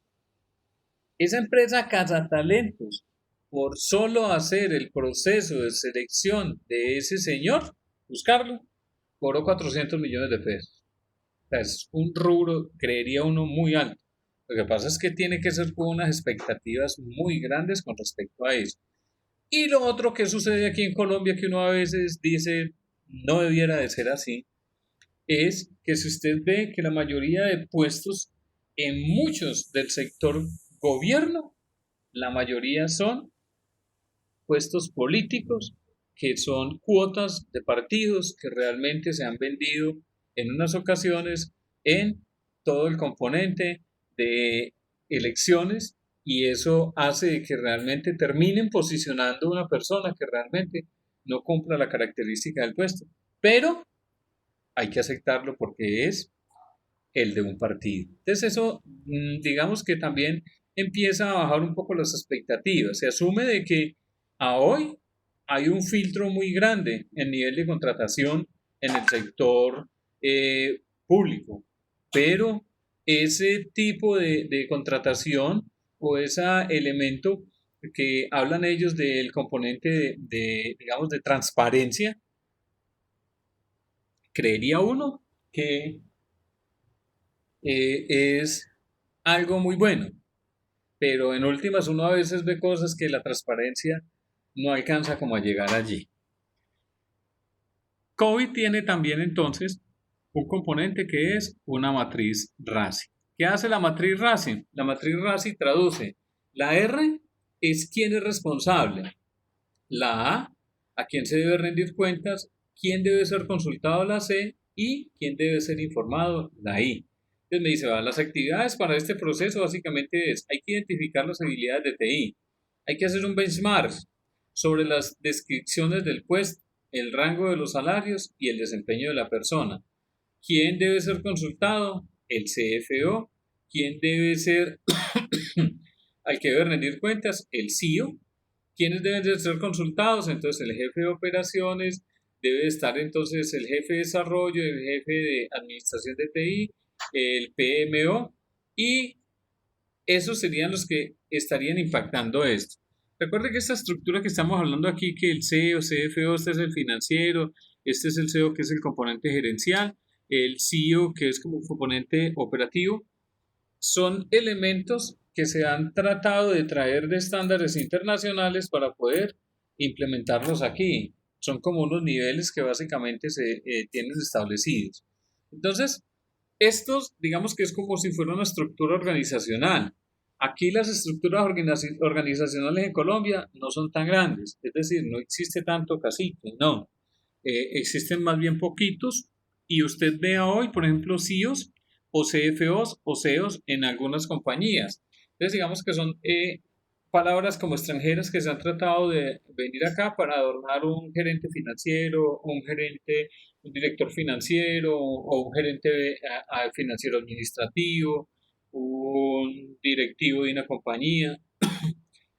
Esa empresa cazatalentos, por solo hacer el proceso de selección de ese señor, buscarlo, cobró 400 millones de pesos. O sea, es un rubro, creería uno, muy alto. Lo que pasa es que tiene que ser con unas expectativas muy grandes con respecto a eso. Y lo otro que sucede aquí en Colombia, que uno a veces dice no debiera de ser así, es que si usted ve que la mayoría de puestos en muchos del sector gobierno, la mayoría son puestos políticos, que son cuotas de partidos que realmente se han vendido en unas ocasiones en todo el componente de elecciones y eso hace que realmente terminen posicionando a una persona que realmente no cumpla la característica del puesto. Pero hay que aceptarlo porque es el de un partido. Entonces eso, digamos que también empieza a bajar un poco las expectativas. Se asume de que a hoy hay un filtro muy grande en nivel de contratación en el sector público, pero ese tipo de contratación o ese elemento que hablan ellos del componente digamos, de transparencia, creería uno que es algo muy bueno, pero en últimas uno a veces ve cosas que la transparencia no alcanza como a llegar allí. COVID tiene también entonces un componente que es una matriz RACI. ¿Qué hace la matriz RACI? La matriz RACI traduce, la R es quién es responsable, la A a quién se debe rendir cuentas, quién debe ser consultado, la C, y quién debe ser informado, la I. Entonces me dice, las actividades para este proceso básicamente hay que identificar las habilidades de TI, hay que hacer un benchmark sobre las descripciones del puesto, el rango de los salarios y el desempeño de la persona. ¿Quién debe ser consultado? El CFO. ¿Quién debe ser al que debe rendir cuentas? El CEO. ¿Quiénes deben de ser consultados? Entonces el jefe de operaciones, debe estar entonces el jefe de desarrollo, el jefe de administración de TI, el PMO, y esos serían los que estarían impactando esto. Recuerde que esta estructura que estamos hablando aquí, que el CEO, CFO, este es el financiero, este es el CEO que es el componente gerencial, el CEO que es como un componente operativo, son elementos que se han tratado de traer de estándares internacionales para poder implementarlos aquí. Son como unos niveles que básicamente se tienen establecidos. Entonces, estos, digamos que es como si fuera una estructura organizacional. Aquí las estructuras organizacionales en Colombia no son tan grandes, es decir, no existe tanto cacique, no. Existen más bien poquitos, y usted vea hoy, por ejemplo, CEOs o CFOs o CEOs en algunas compañías. Entonces, digamos que son palabras como extranjeras que se han tratado de venir acá para adornar un gerente financiero, un director financiero o un gerente financiero administrativo, un directivo de una compañía.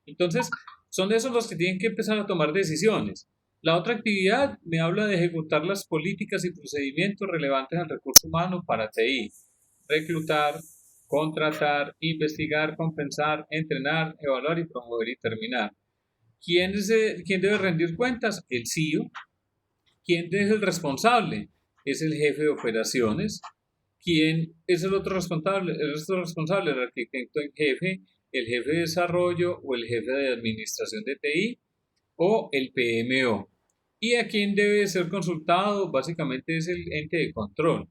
Entonces, son esos los que tienen que empezar a tomar decisiones. La otra actividad me habla de ejecutar las políticas y procedimientos relevantes al recurso humano para TI. Reclutar, contratar, investigar, compensar, entrenar, evaluar y promover y terminar. ¿Quién debe rendir cuentas? El CEO. ¿Quién es el responsable? Es el jefe de operaciones. ¿Quién es el otro responsable? El arquitecto en jefe, el jefe de desarrollo o el jefe de administración de TI o el PMO. ¿Y a quién debe ser consultado? Básicamente es el ente de control.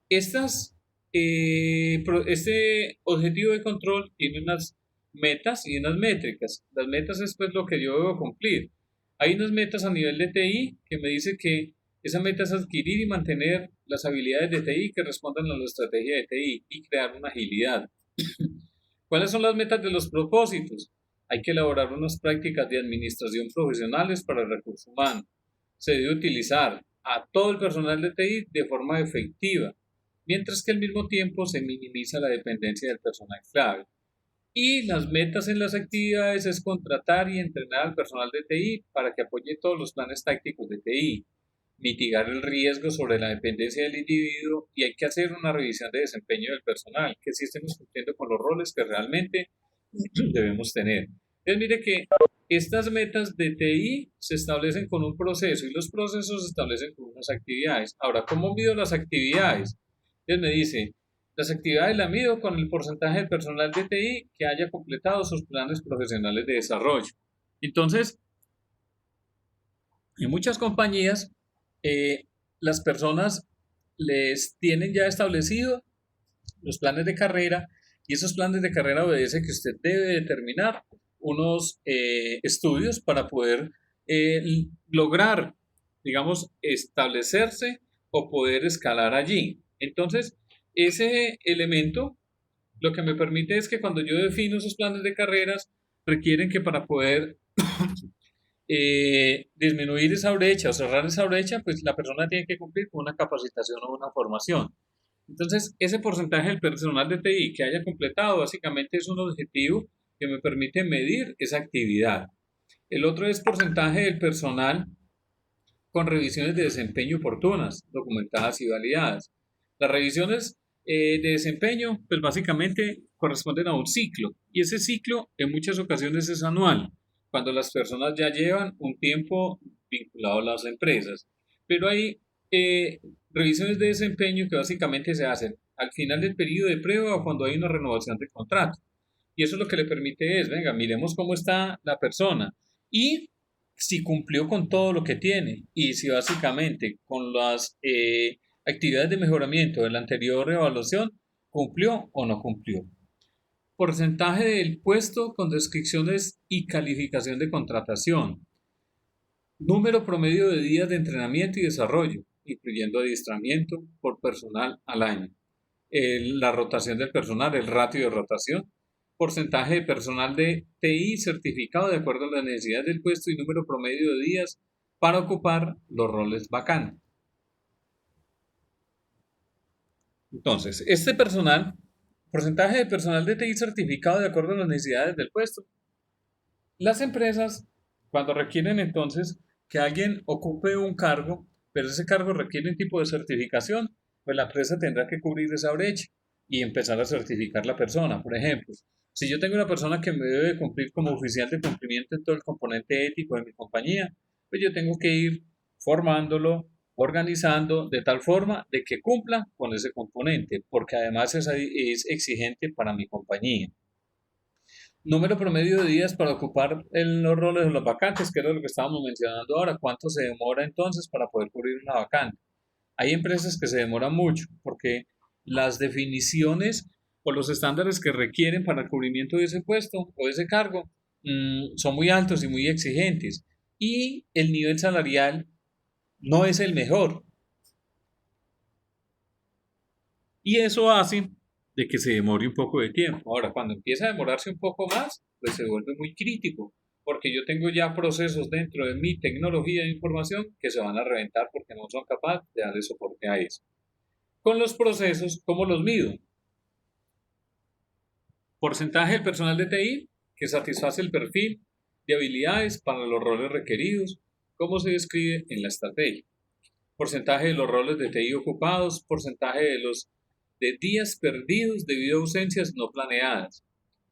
Este objetivo de control tiene unas metas y unas métricas. Las metas es pues lo que yo debo cumplir. Hay unas metas a nivel de TI que me dice que esa meta es adquirir y mantener las habilidades de TI que respondan a la estrategia de TI y crear una agilidad. ¿Cuáles son las metas de los propósitos? Hay que elaborar unas prácticas de administración profesionales para el recurso humano. Se debe utilizar a todo el personal de TI de forma efectiva, mientras que al mismo tiempo se minimiza la dependencia del personal clave. Y las metas en las actividades es contratar y entrenar al personal de TI para que apoye todos los planes tácticos de TI, mitigar el riesgo sobre la dependencia del individuo, y hay que hacer una revisión de desempeño del personal, que sí estemos cumpliendo con los roles que realmente debemos tener. Entonces mire que estas metas de TI se establecen con un proceso y los procesos se establecen con unas actividades. Ahora, ¿cómo mido las actividades? Entonces me dice, las actividades las mido con el porcentaje de personal de TI que haya completado sus planes profesionales de desarrollo. Entonces, en muchas compañías, las personas les tienen ya establecido los planes de carrera, y esos planes de carrera obedecen que usted debe determinar unos estudios para poder lograr, digamos, establecerse o poder escalar allí. Entonces, ese elemento lo que me permite es que cuando yo defino esos planes de carreras, requieren que para poder disminuir esa brecha o cerrar esa brecha, pues la persona tiene que cumplir con una capacitación o una formación. Entonces, ese porcentaje del personal de TI que haya completado básicamente es un objetivo que me permite medir esa actividad. El otro es porcentaje del personal con revisiones de desempeño oportunas, documentadas y validadas. Las revisiones de desempeño, pues básicamente corresponden a un ciclo, y ese ciclo en muchas ocasiones es anual, cuando las personas ya llevan un tiempo vinculado a las empresas. Pero hay revisiones de desempeño que básicamente se hacen al final del periodo de prueba o cuando hay una renovación de contrato. Y eso lo que le permite es, venga, miremos cómo está la persona y si cumplió con todo lo que tiene, y si básicamente con las actividades de mejoramiento de la anterior evaluación cumplió o no cumplió. Porcentaje del puesto con descripciones y calificación de contratación. Número promedio de días de entrenamiento y desarrollo, incluyendo adiestramiento por personal al año. La rotación del personal, el ratio de rotación, porcentaje de personal de TI certificado de acuerdo a las necesidades del puesto y número promedio de días para ocupar los roles vacantes. Entonces, este personal, porcentaje de personal de TI certificado de acuerdo a las necesidades del puesto. Las empresas, cuando requieren entonces que alguien ocupe un cargo, pero ese cargo requiere un tipo de certificación, pues la empresa tendrá que cubrir esa brecha y empezar a certificar la persona. Por ejemplo, si yo tengo una persona que me debe cumplir como oficial de cumplimiento en todo el componente ético de mi compañía, pues yo tengo que ir formándolo, organizando de tal forma de que cumpla con ese componente, porque además es exigente para mi compañía. Número promedio de días para ocupar los roles de los vacantes, que era lo que estábamos mencionando ahora. ¿Cuánto se demora entonces para poder cubrir una vacante? Hay empresas que se demoran mucho porque las definiciones o los estándares que requieren para el cubrimiento de ese puesto o de ese cargo son muy altos y muy exigentes. Y el nivel salarial no es el mejor. Y eso hace de que se demore un poco de tiempo. Ahora, cuando empieza a demorarse un poco más, pues se vuelve muy crítico, porque yo tengo ya procesos dentro de mi tecnología de información que se van a reventar porque no son capaces de darle soporte a eso. Con los procesos, ¿cómo los mido? Porcentaje del personal de TI que satisface el perfil de habilidades para los roles requeridos, como se describe en la estrategia. Porcentaje de los roles de TI ocupados, porcentaje de días perdidos debido a ausencias no planeadas.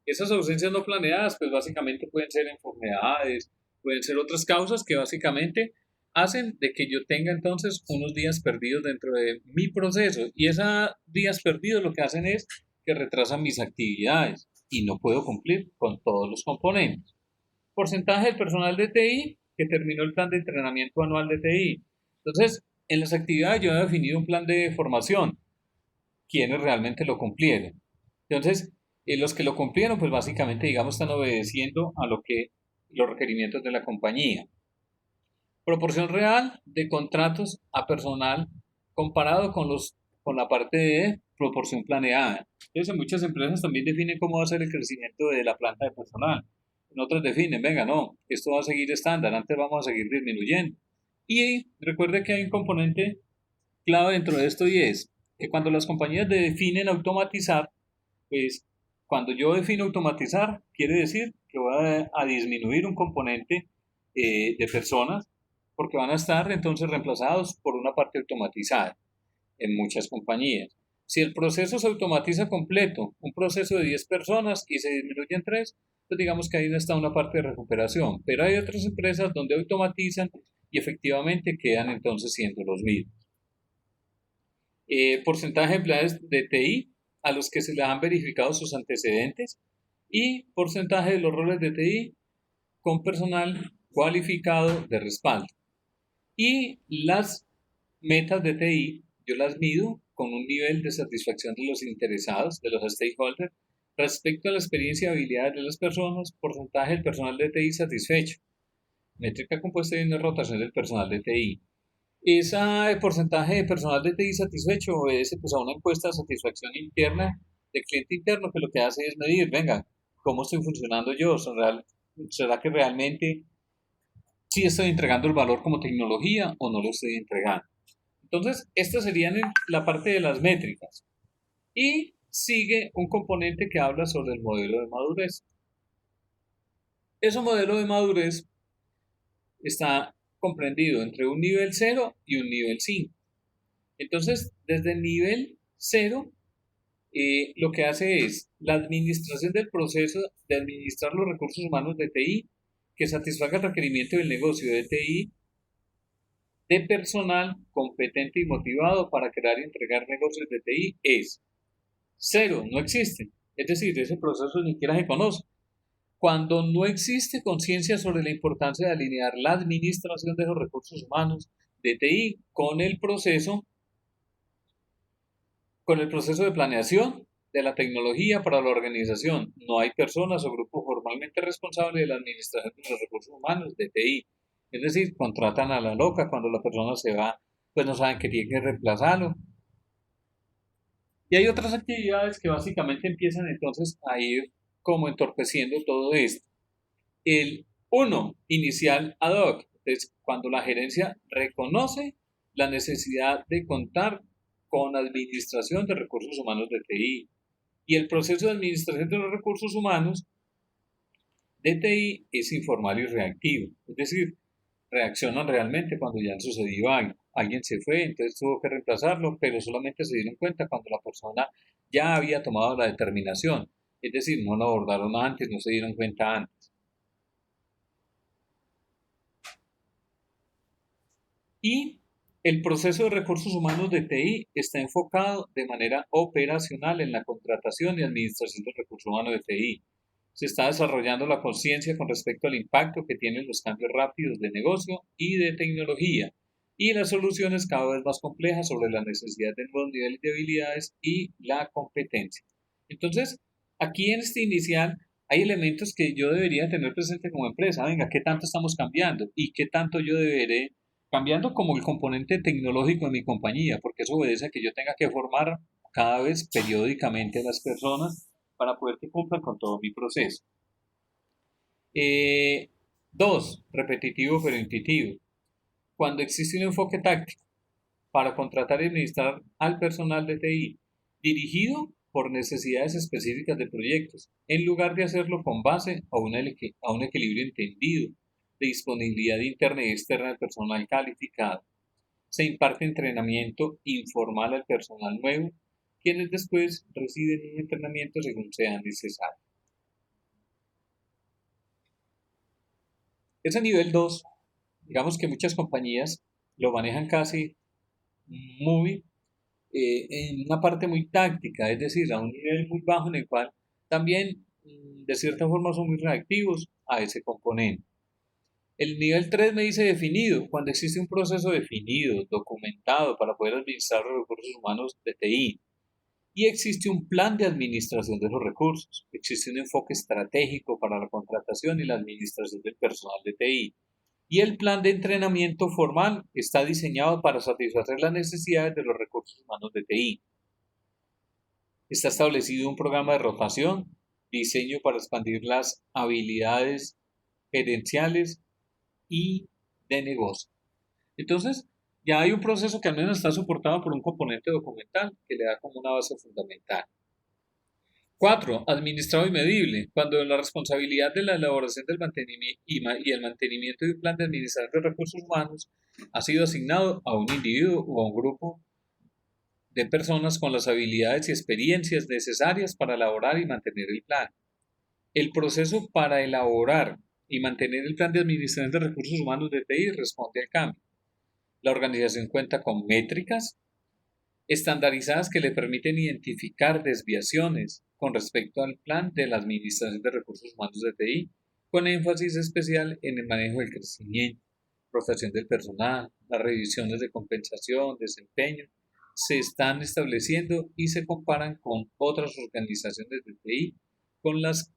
Esas ausencias no planeadas, pues básicamente pueden ser enfermedades, pueden ser otras causas que básicamente hacen de que yo tenga entonces unos días perdidos dentro de mi proceso. Y esos días perdidos lo que hacen es que retrasan mis actividades y no puedo cumplir con todos los componentes. Porcentaje del personal de TI que terminó el plan de entrenamiento anual de TI. Entonces, en las actividades yo he definido un plan de formación. ¿Quiénes realmente lo cumplieron? Entonces, los que lo cumplieron, pues básicamente, digamos, están obedeciendo a los requerimientos de la compañía. Proporción real de contratos a personal comparado con la parte de proporción planeada. Entonces, en muchas empresas también definen cómo va a ser el crecimiento de la planta de personal. En otras definen, venga, no, esto va a seguir estándar, antes vamos a seguir disminuyendo. Y recuerde que hay un componente clave dentro de esto y es que cuando las compañías definen automatizar, pues cuando yo defino automatizar, quiere decir que voy a disminuir un componente de personas porque van a estar entonces reemplazados por una parte automatizada en muchas compañías. Si el proceso se automatiza completo, un proceso de 10 personas y se disminuyen 3, pues digamos que ahí no está una parte de recuperación. Pero hay otras empresas donde automatizan y efectivamente quedan entonces siendo los mismos. Porcentaje de empleados de TI a los que se les han verificado sus antecedentes y porcentaje de los roles de TI con personal cualificado de respaldo. Y las metas de TI yo las mido con un nivel de satisfacción de los interesados, de los stakeholders, respecto a la experiencia y habilidades de las personas, porcentaje del personal de TI satisfecho, métrica compuesta de una rotación del personal de TI. Ese porcentaje de personal de TI satisfecho obedece pues, a una encuesta de satisfacción interna del cliente interno que lo que hace es medir, venga, ¿cómo estoy funcionando yo? ¿Será que realmente sí estoy entregando el valor como tecnología o no lo estoy entregando? Entonces, estas serían la parte de las métricas. Y sigue un componente que habla sobre el modelo de madurez. Ese modelo de madurez está comprendido entre un nivel 0 y un nivel 5. Entonces, desde el nivel 0, lo que hace es la administración del proceso de administrar los recursos humanos de TI que satisfaga el requerimiento del negocio de TI de personal competente y motivado para crear y entregar negocios de TI es 0, no existe. Es decir, ese proceso ni siquiera se conoce. Cuando no existe conciencia sobre la importancia de alinear la administración de los recursos humanos de TI con el proceso de planeación de la tecnología para la organización, no hay personas o grupos formalmente responsables de la administración de los recursos humanos de TI. Es decir, contratan a la loca, cuando la persona se va, pues no saben que tienen que reemplazarlo. Y hay otras actividades que básicamente empiezan entonces a ir como entorpeciendo todo esto. El uno, inicial ad hoc, es cuando la gerencia reconoce la necesidad de contar con administración de recursos humanos de TI. Y el proceso de administración de los recursos humanos de TI es informal y reactivo. Es decir, reaccionan realmente cuando ya han sucedido algo. Alguien se fue, entonces tuvo que reemplazarlo, pero solamente se dieron cuenta cuando la persona ya había tomado la determinación. Es decir, no lo abordaron antes, no se dieron cuenta antes. Y el proceso de recursos humanos de TI está enfocado de manera operacional en la contratación y administración de recursos humanos de TI. Se está desarrollando la conciencia con respecto al impacto que tienen los cambios rápidos de negocio y de tecnología y las soluciones cada vez más complejas sobre la necesidad de nuevos niveles de habilidades y la competencia. Entonces, aquí en este inicial hay elementos que yo debería tener presente como empresa. Venga, ¿qué tanto estamos cambiando? ¿Y qué tanto yo deberé cambiando como el componente tecnológico de mi compañía? Porque eso obedece a que yo tenga que formar cada vez periódicamente a las personas para poder que cumplan con todo mi proceso. Dos, repetitivo pero intuitivo. Cuando existe un enfoque táctico para contratar y administrar al personal de TI, dirigido por necesidades específicas de proyectos, en lugar de hacerlo con base a un equilibrio entendido de disponibilidad interna y externa del personal calificado. Se imparte entrenamiento informal al personal nuevo, quienes después reciben un entrenamiento según sea necesario. Ese nivel 2, digamos que muchas compañías lo manejan casi muy en una parte muy táctica, es decir, a un nivel muy bajo en el cual también de cierta forma son muy reactivos a ese componente. El nivel 3 me dice definido, cuando existe un proceso definido, documentado para poder administrar los recursos humanos de TI. Y existe un plan de administración de los recursos, existe un enfoque estratégico para la contratación y la administración del personal de TI. Y el plan de entrenamiento formal está diseñado para satisfacer las necesidades de los recursos humanos de TI. Está establecido un programa de rotación, diseño para expandir las habilidades gerenciales y de negocio. Entonces, ya hay un proceso que al menos está soportado por un componente documental que le da como una base fundamental. 4. Administrado y medible. Cuando la responsabilidad de la elaboración del mantenimiento y el mantenimiento de un plan de administración de recursos humanos ha sido asignado a un individuo o a un grupo de personas con las habilidades y experiencias necesarias para elaborar y mantener el plan. El proceso para elaborar y mantener el plan de administración de recursos humanos de TI responde al cambio. La organización cuenta con métricas estandarizadas que le permiten identificar desviaciones con respecto al plan de la administración de recursos humanos de TI, con énfasis especial en el manejo del crecimiento, rotación del personal, las revisiones de compensación, desempeño, se están estableciendo y se comparan con otras organizaciones de TI con las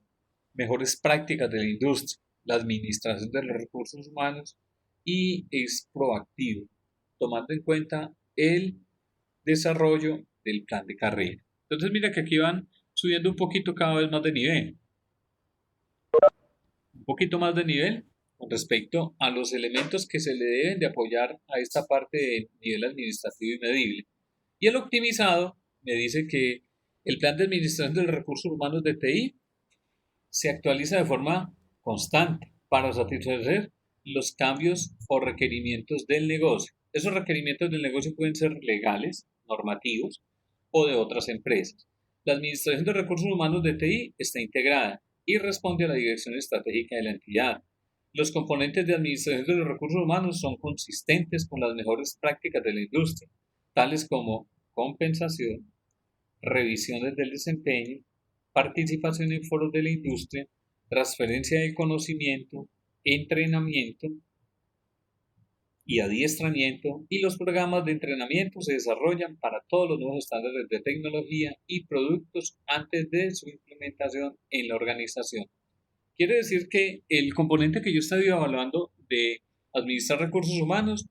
mejores prácticas de la industria, la administración de los recursos humanos y es proactivo, tomando en cuenta el desarrollo del plan de carrera. Entonces mira que aquí van subiendo un poquito cada vez más de nivel. Un poquito más de nivel con respecto a los elementos que se le deben de apoyar a esta parte de nivel administrativo y medible. Y el optimizado me dice que el plan de administración de los recursos humanos de TI se actualiza de forma constante para satisfacer los cambios o requerimientos del negocio. Esos requerimientos del negocio pueden ser legales, normativos o de otras empresas. La administración de recursos humanos de TI está integrada y responde a la dirección estratégica de la entidad. Los componentes de administración de los recursos humanos son consistentes con las mejores prácticas de la industria, tales como compensación, revisiones del desempeño, participación en foros de la industria, transferencia de conocimiento, entrenamiento y adiestramiento, y los programas de entrenamiento se desarrollan para todos los nuevos estándares de tecnología y productos antes de su implementación en la organización. Quiere decir que el componente que yo estaba evaluando de administrar recursos humanos,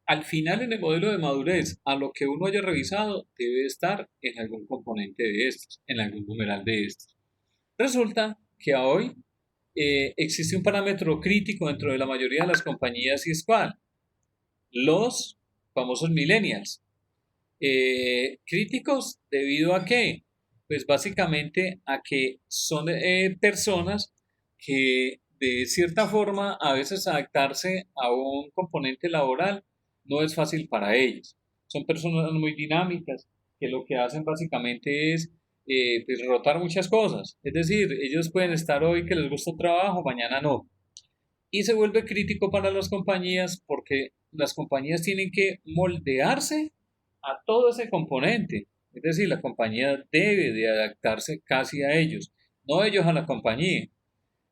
al final en el modelo de madurez, a lo que uno haya revisado, debe estar en algún componente de estos, en algún numeral de estos. Resulta que a hoy existe un parámetro crítico dentro de la mayoría de las compañías y es cuál: los famosos millennials. Críticos debido a qué? Pues básicamente a que son personas que de cierta forma a veces adaptarse a un componente laboral no es fácil para ellos. Son personas muy dinámicas que lo que hacen básicamente es pues rotar muchas cosas. Es decir, ellos pueden estar hoy que les gusta un trabajo, mañana no. Y se vuelve crítico para las compañías porque las compañías tienen que moldearse a todo ese componente. Es decir, la compañía debe de adaptarse casi a ellos, no ellos a la compañía.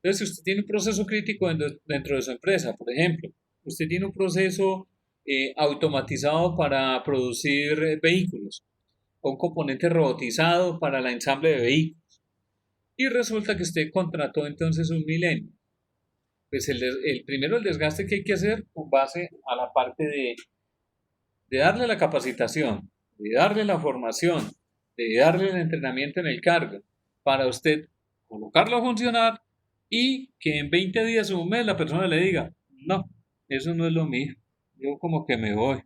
Entonces, si usted tiene un proceso crítico dentro de su empresa, por ejemplo, usted tiene un proceso automatizado para producir vehículos, o un componente robotizado para el ensamble de vehículos, y resulta que usted contrató entonces un milenio. Pues primero el desgaste que hay que hacer con base a la parte de darle la capacitación, de darle la formación, de darle el entrenamiento en el cargo, para usted colocarlo a funcionar y que en 20 días o un mes la persona le diga, no, eso no es lo mío, yo como que me voy.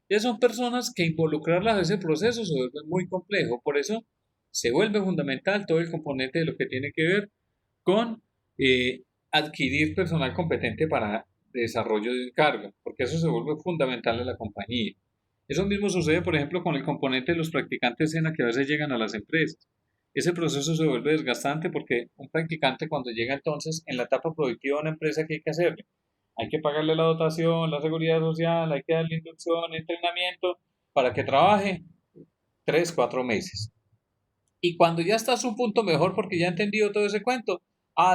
Ya son personas que involucrarlas a ese proceso se vuelve muy complejo, por eso se vuelve fundamental todo el componente de lo que tiene que ver con adquirir personal competente para desarrollo de un cargo, porque eso se vuelve fundamental en la compañía. Eso mismo sucede, por ejemplo, con el componente de los practicantes SENA que a veces llegan a las empresas. Ese proceso se vuelve desgastante porque un practicante cuando llega entonces en la etapa productiva de una empresa, ¿qué hay que hacerle? Hay que pagarle la dotación, la seguridad social, hay que darle inducción, entrenamiento, para que trabaje 3, 4 meses. Y cuando ya está a su punto mejor porque ya ha entendido todo ese cuento,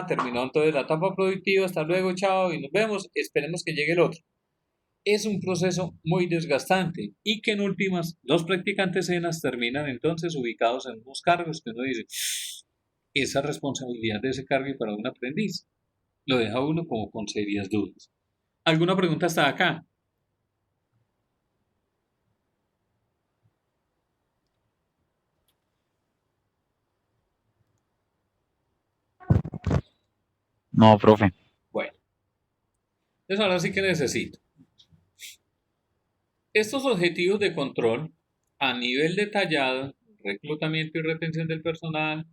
terminó entonces la etapa productiva, hasta luego, chao, y nos vemos, esperemos que llegue el otro. Es un proceso muy desgastante y que en últimas los practicantes SENAs terminan entonces ubicados en unos cargos que uno dice, esa responsabilidad de ese cargo y para un aprendiz, lo deja uno como con serias dudas. ¿Alguna pregunta hasta acá? No, profe. Bueno, entonces ahora sí que necesito estos objetivos de control a nivel detallado: reclutamiento y retención del personal,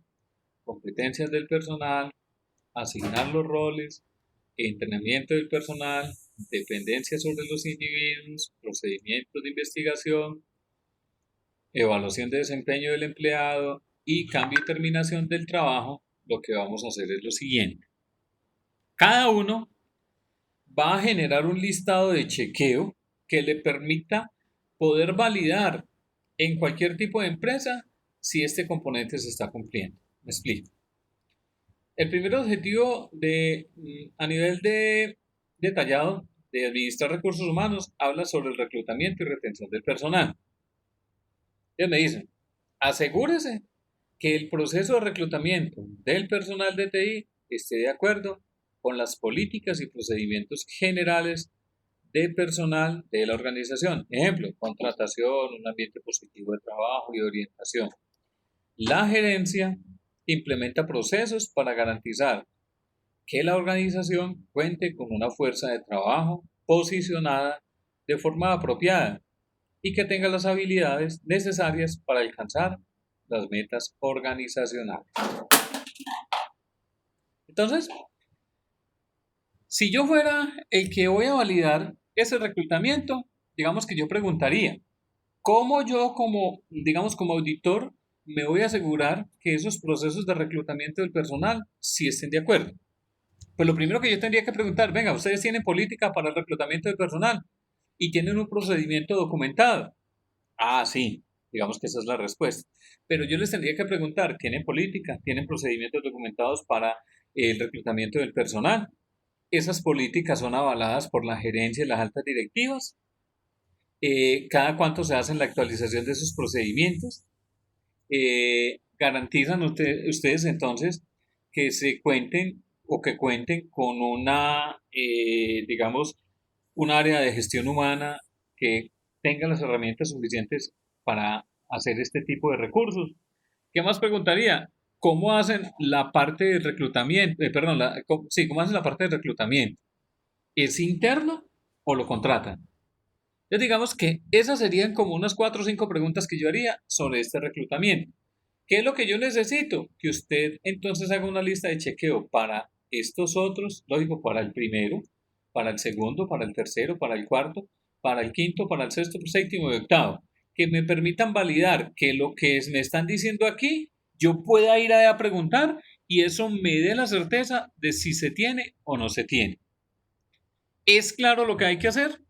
competencias del personal, asignar los roles, entrenamiento del personal, dependencia sobre los individuos, procedimientos de investigación, evaluación de desempeño del empleado y cambio y terminación del trabajo. Lo que vamos a hacer es lo siguiente. Cada uno va a generar un listado de chequeo que le permita poder validar en cualquier tipo de empresa si este componente se está cumpliendo. Me explico. El primer objetivo a nivel detallado de administrar recursos humanos habla sobre el reclutamiento y retención del personal. Ellos me dicen, asegúrese que el proceso de reclutamiento del personal de TI esté de acuerdo con las políticas y procedimientos generales de personal de la organización. Ejemplo, contratación, un ambiente positivo de trabajo y orientación. La gerencia implementa procesos para garantizar que la organización cuente con una fuerza de trabajo posicionada de forma apropiada y que tenga las habilidades necesarias para alcanzar las metas organizacionales. Entonces, si yo fuera el que voy a validar ese reclutamiento, digamos que yo preguntaría, ¿cómo yo como auditor me voy a asegurar que esos procesos de reclutamiento del personal sí estén de acuerdo? Pues lo primero que yo tendría que preguntar, venga, ¿ustedes tienen política para el reclutamiento del personal y tienen un procedimiento documentado? Sí, digamos que esa es la respuesta. Pero yo les tendría que preguntar, ¿tienen política? ¿Tienen procedimientos documentados para el reclutamiento del personal? ¿Esas políticas son avaladas por la gerencia y las altas directivas? ¿Cada cuánto se hace la actualización de esos procedimientos? ¿Garantizan ustedes entonces que se cuenten o que cuenten con una, un área de gestión humana que tenga las herramientas suficientes para hacer este tipo de recursos. ¿Qué más preguntaría? ¿Cómo hacen la parte de reclutamiento? Perdón, sí, ¿cómo hacen la parte de reclutamiento? ¿Es interno o lo contratan? Entonces digamos que esas serían como unas 4 o 5 preguntas que yo haría sobre este reclutamiento. ¿Qué es lo que yo necesito? Que usted entonces haga una lista de chequeo para estos otros, lógico, para el primero, para el segundo, para el tercero, para el cuarto, para el quinto, para el sexto, séptimo y octavo, que me permitan validar que lo que me están diciendo aquí, yo pueda ir allá a preguntar y eso me dé la certeza de si se tiene o no se tiene. ¿Es claro lo que hay que hacer?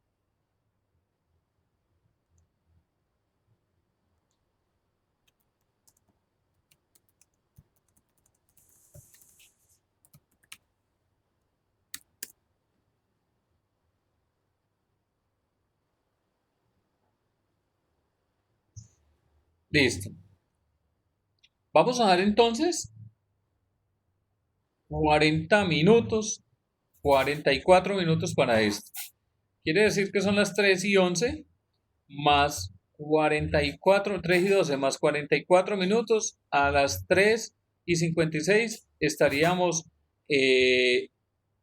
Listo. Vamos a dar entonces 40 minutos, 44 minutos para esto. Quiere decir que son las 3:11 más 44, 3:12 más 44 minutos. A las 3:56 estaríamos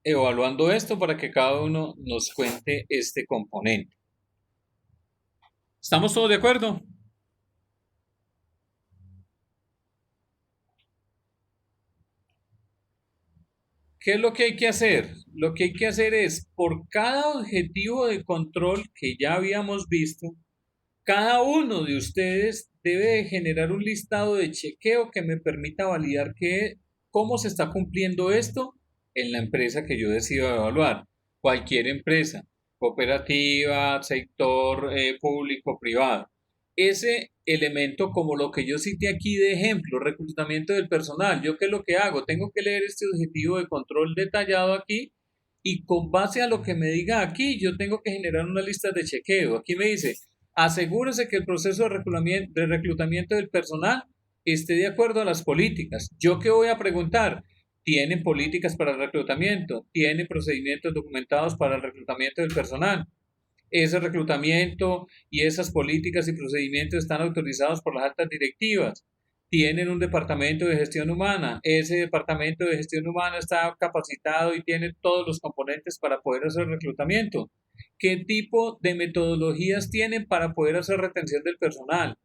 evaluando esto para que cada uno nos cuente este componente. ¿Estamos todos de acuerdo? ¿Qué es lo que hay que hacer? Lo que hay que hacer es, por cada objetivo de control que ya habíamos visto, cada uno de ustedes debe de generar un listado de chequeo que me permita validar cómo se está cumpliendo esto en la empresa que yo decido evaluar. Cualquier empresa, cooperativa, sector público, privado. Ese elemento, como lo que yo cité aquí de ejemplo, reclutamiento del personal, ¿yo qué es lo que hago? Tengo que leer este objetivo de control detallado aquí y con base a lo que me diga aquí, yo tengo que generar una lista de chequeo. Aquí me dice, asegúrese que el proceso de reclutamiento del personal esté de acuerdo a las políticas. ¿Yo qué voy a preguntar? ¿Tienen políticas para el reclutamiento? ¿Tienen procedimientos documentados para el reclutamiento del personal? Ese reclutamiento y esas políticas y procedimientos están autorizados por las altas directivas. Tienen un departamento de gestión humana. Ese departamento de gestión humana está capacitado y tiene todos los componentes para poder hacer el reclutamiento. ¿Qué tipo de metodologías tienen para poder hacer retención del personal?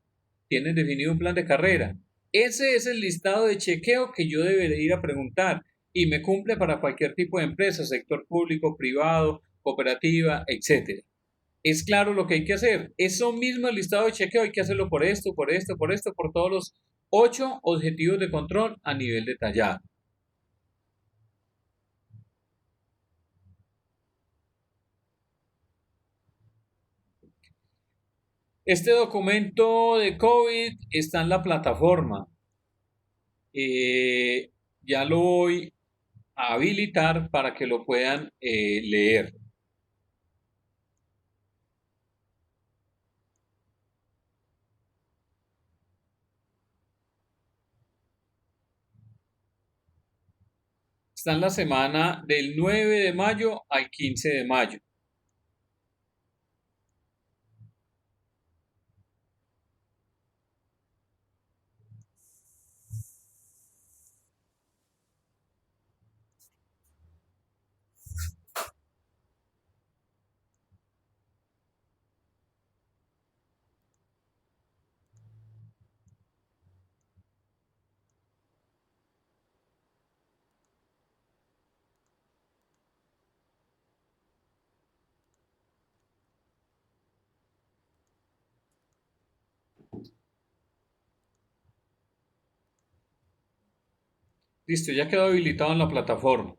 ¿Tienen definido un plan de carrera? Ese es el listado de chequeo que yo debería ir a preguntar y me cumple para cualquier tipo de empresa, sector público, privado, cooperativa, etcétera. Es claro lo que hay que hacer. Eso mismo el listado de chequeo hay que hacerlo por esto, por esto, por esto, por todos los 8 objetivos de control a nivel detallado. Este documento de COVID está en la plataforma. Ya lo voy a habilitar para que lo puedan leer. Está en la semana del 9 de mayo al 15 de mayo. Listo, ya quedó habilitado en la plataforma.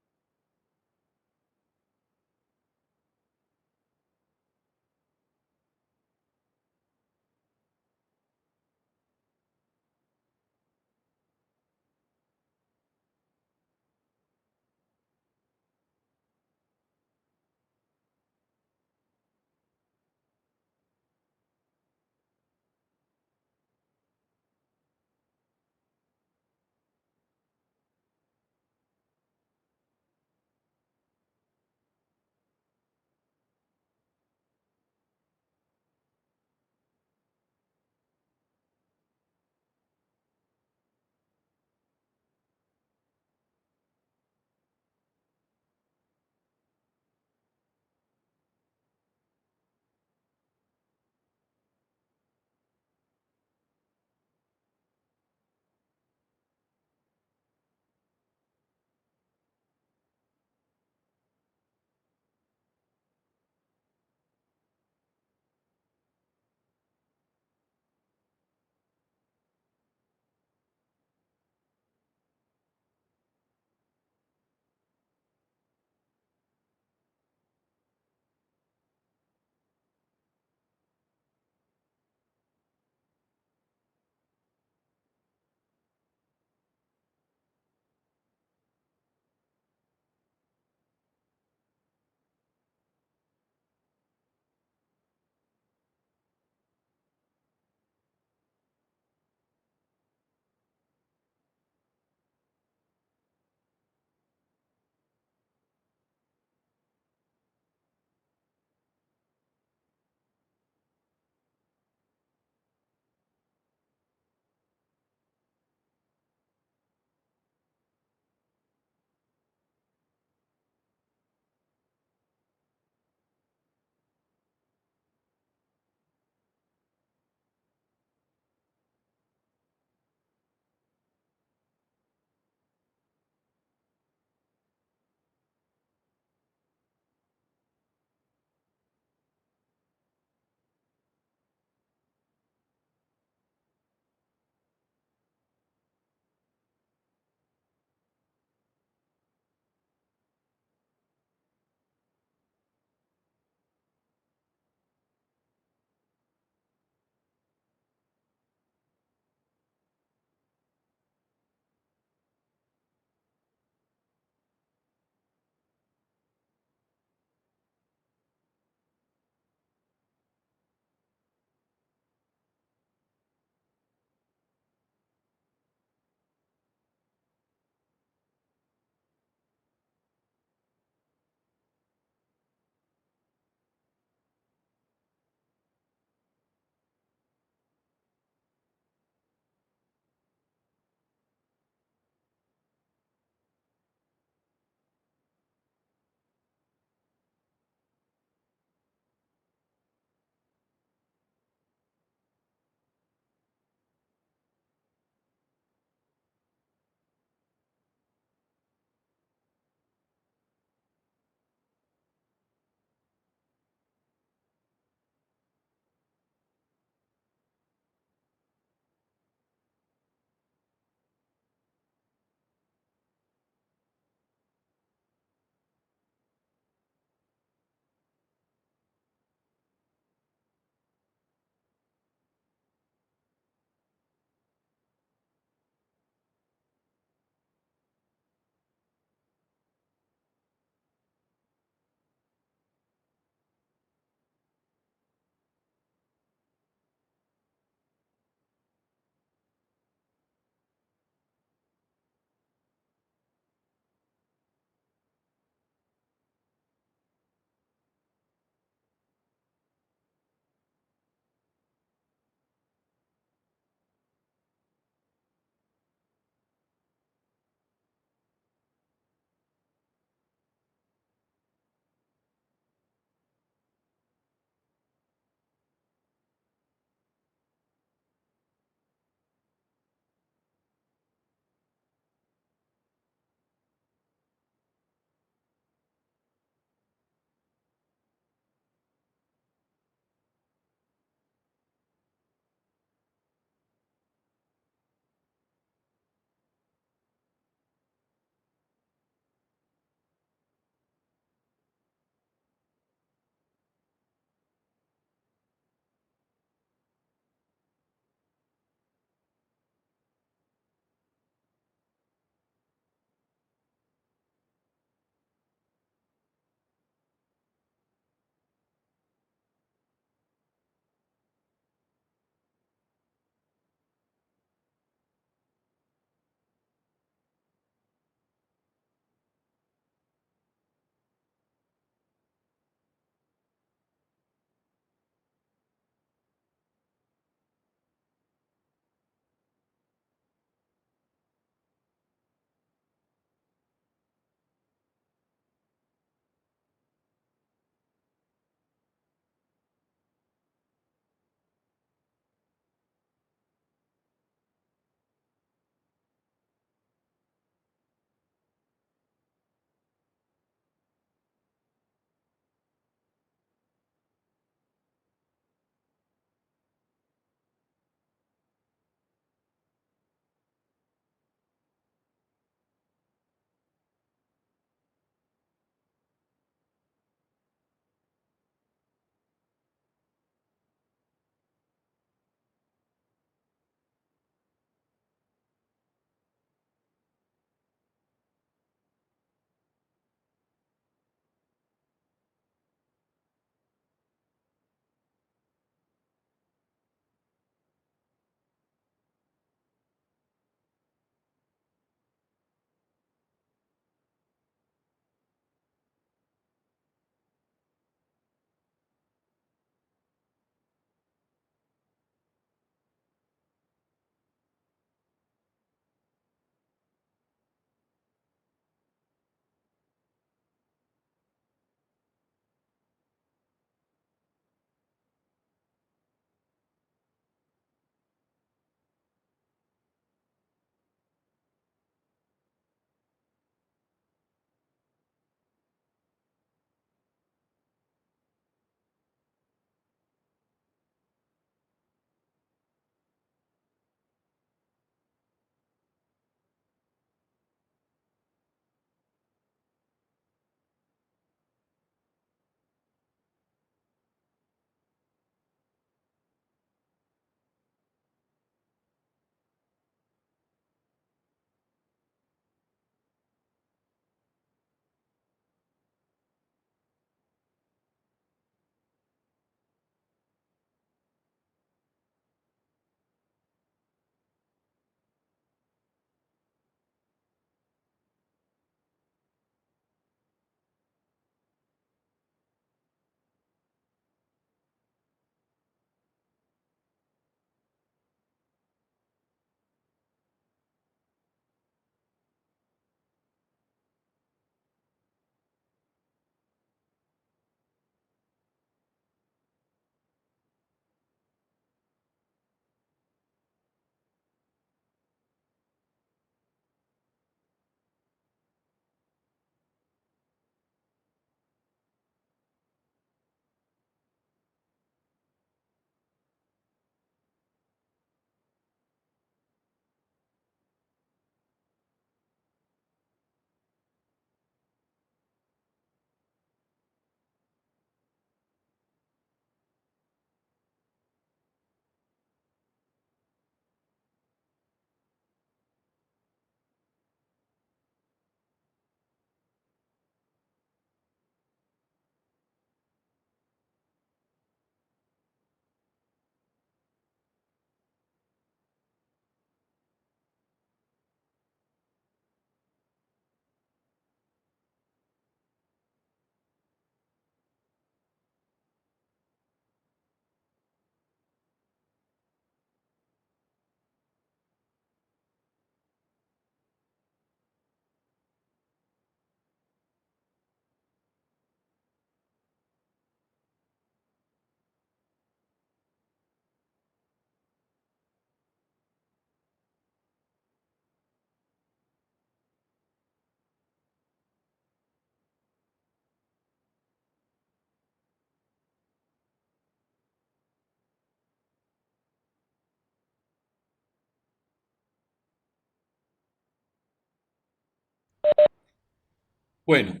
Bueno,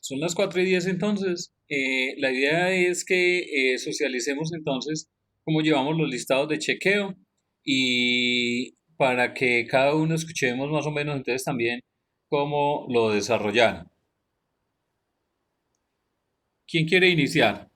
son las 4:10 entonces. La idea es que socialicemos entonces cómo llevamos los listados de chequeo y para que cada uno escuchemos más o menos entonces también cómo lo desarrollaron. ¿Quién quiere iniciar?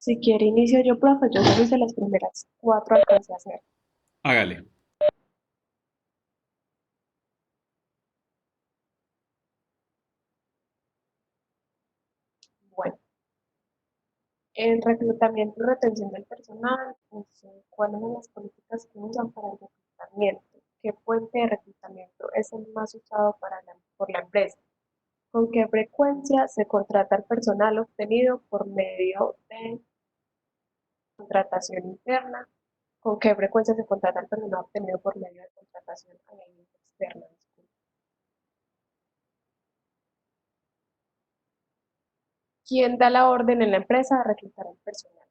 Si quiere inicio yo, profe, yo solo hice las primeras 4 alcancé a hacer. Hágale. Bueno, en reclutamiento y retención del personal, pues, ¿cuáles son las políticas que usan para el reclutamiento? ¿Qué fuente de reclutamiento es el más usado por la empresa? ¿Con qué frecuencia se contrata el personal obtenido por medio de contratación interna? ¿Con qué frecuencia se contrata el personal obtenido por medio de contratación externa? ¿Quién da la orden en la empresa de reclutar al personal?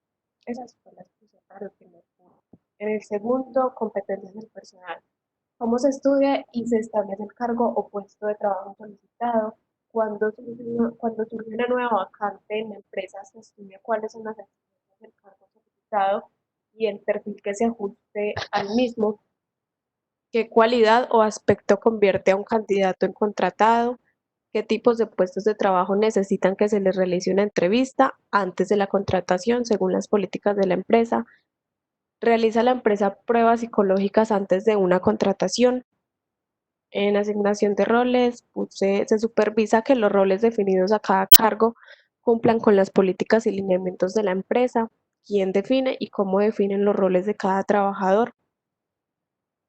Esas son las cosas para el primer punto. En el segundo, competencias del personal. ¿Cómo se estudia y se establece el cargo o puesto de trabajo solicitado? Cuando surge una nueva vacante en la empresa, se estudia cuáles son las exigencias del cargo solicitado y el perfil que se ajuste al mismo. ¿Qué cualidad o aspecto convierte a un candidato en contratado? ¿Qué tipos de puestos de trabajo necesitan que se les realice una entrevista antes de la contratación según las políticas de la empresa? ¿Realiza la empresa pruebas psicológicas antes de una contratación? En asignación de roles, se supervisa que los roles definidos a cada cargo cumplan con las políticas y lineamientos de la empresa. ¿Quién define y cómo definen los roles de cada trabajador?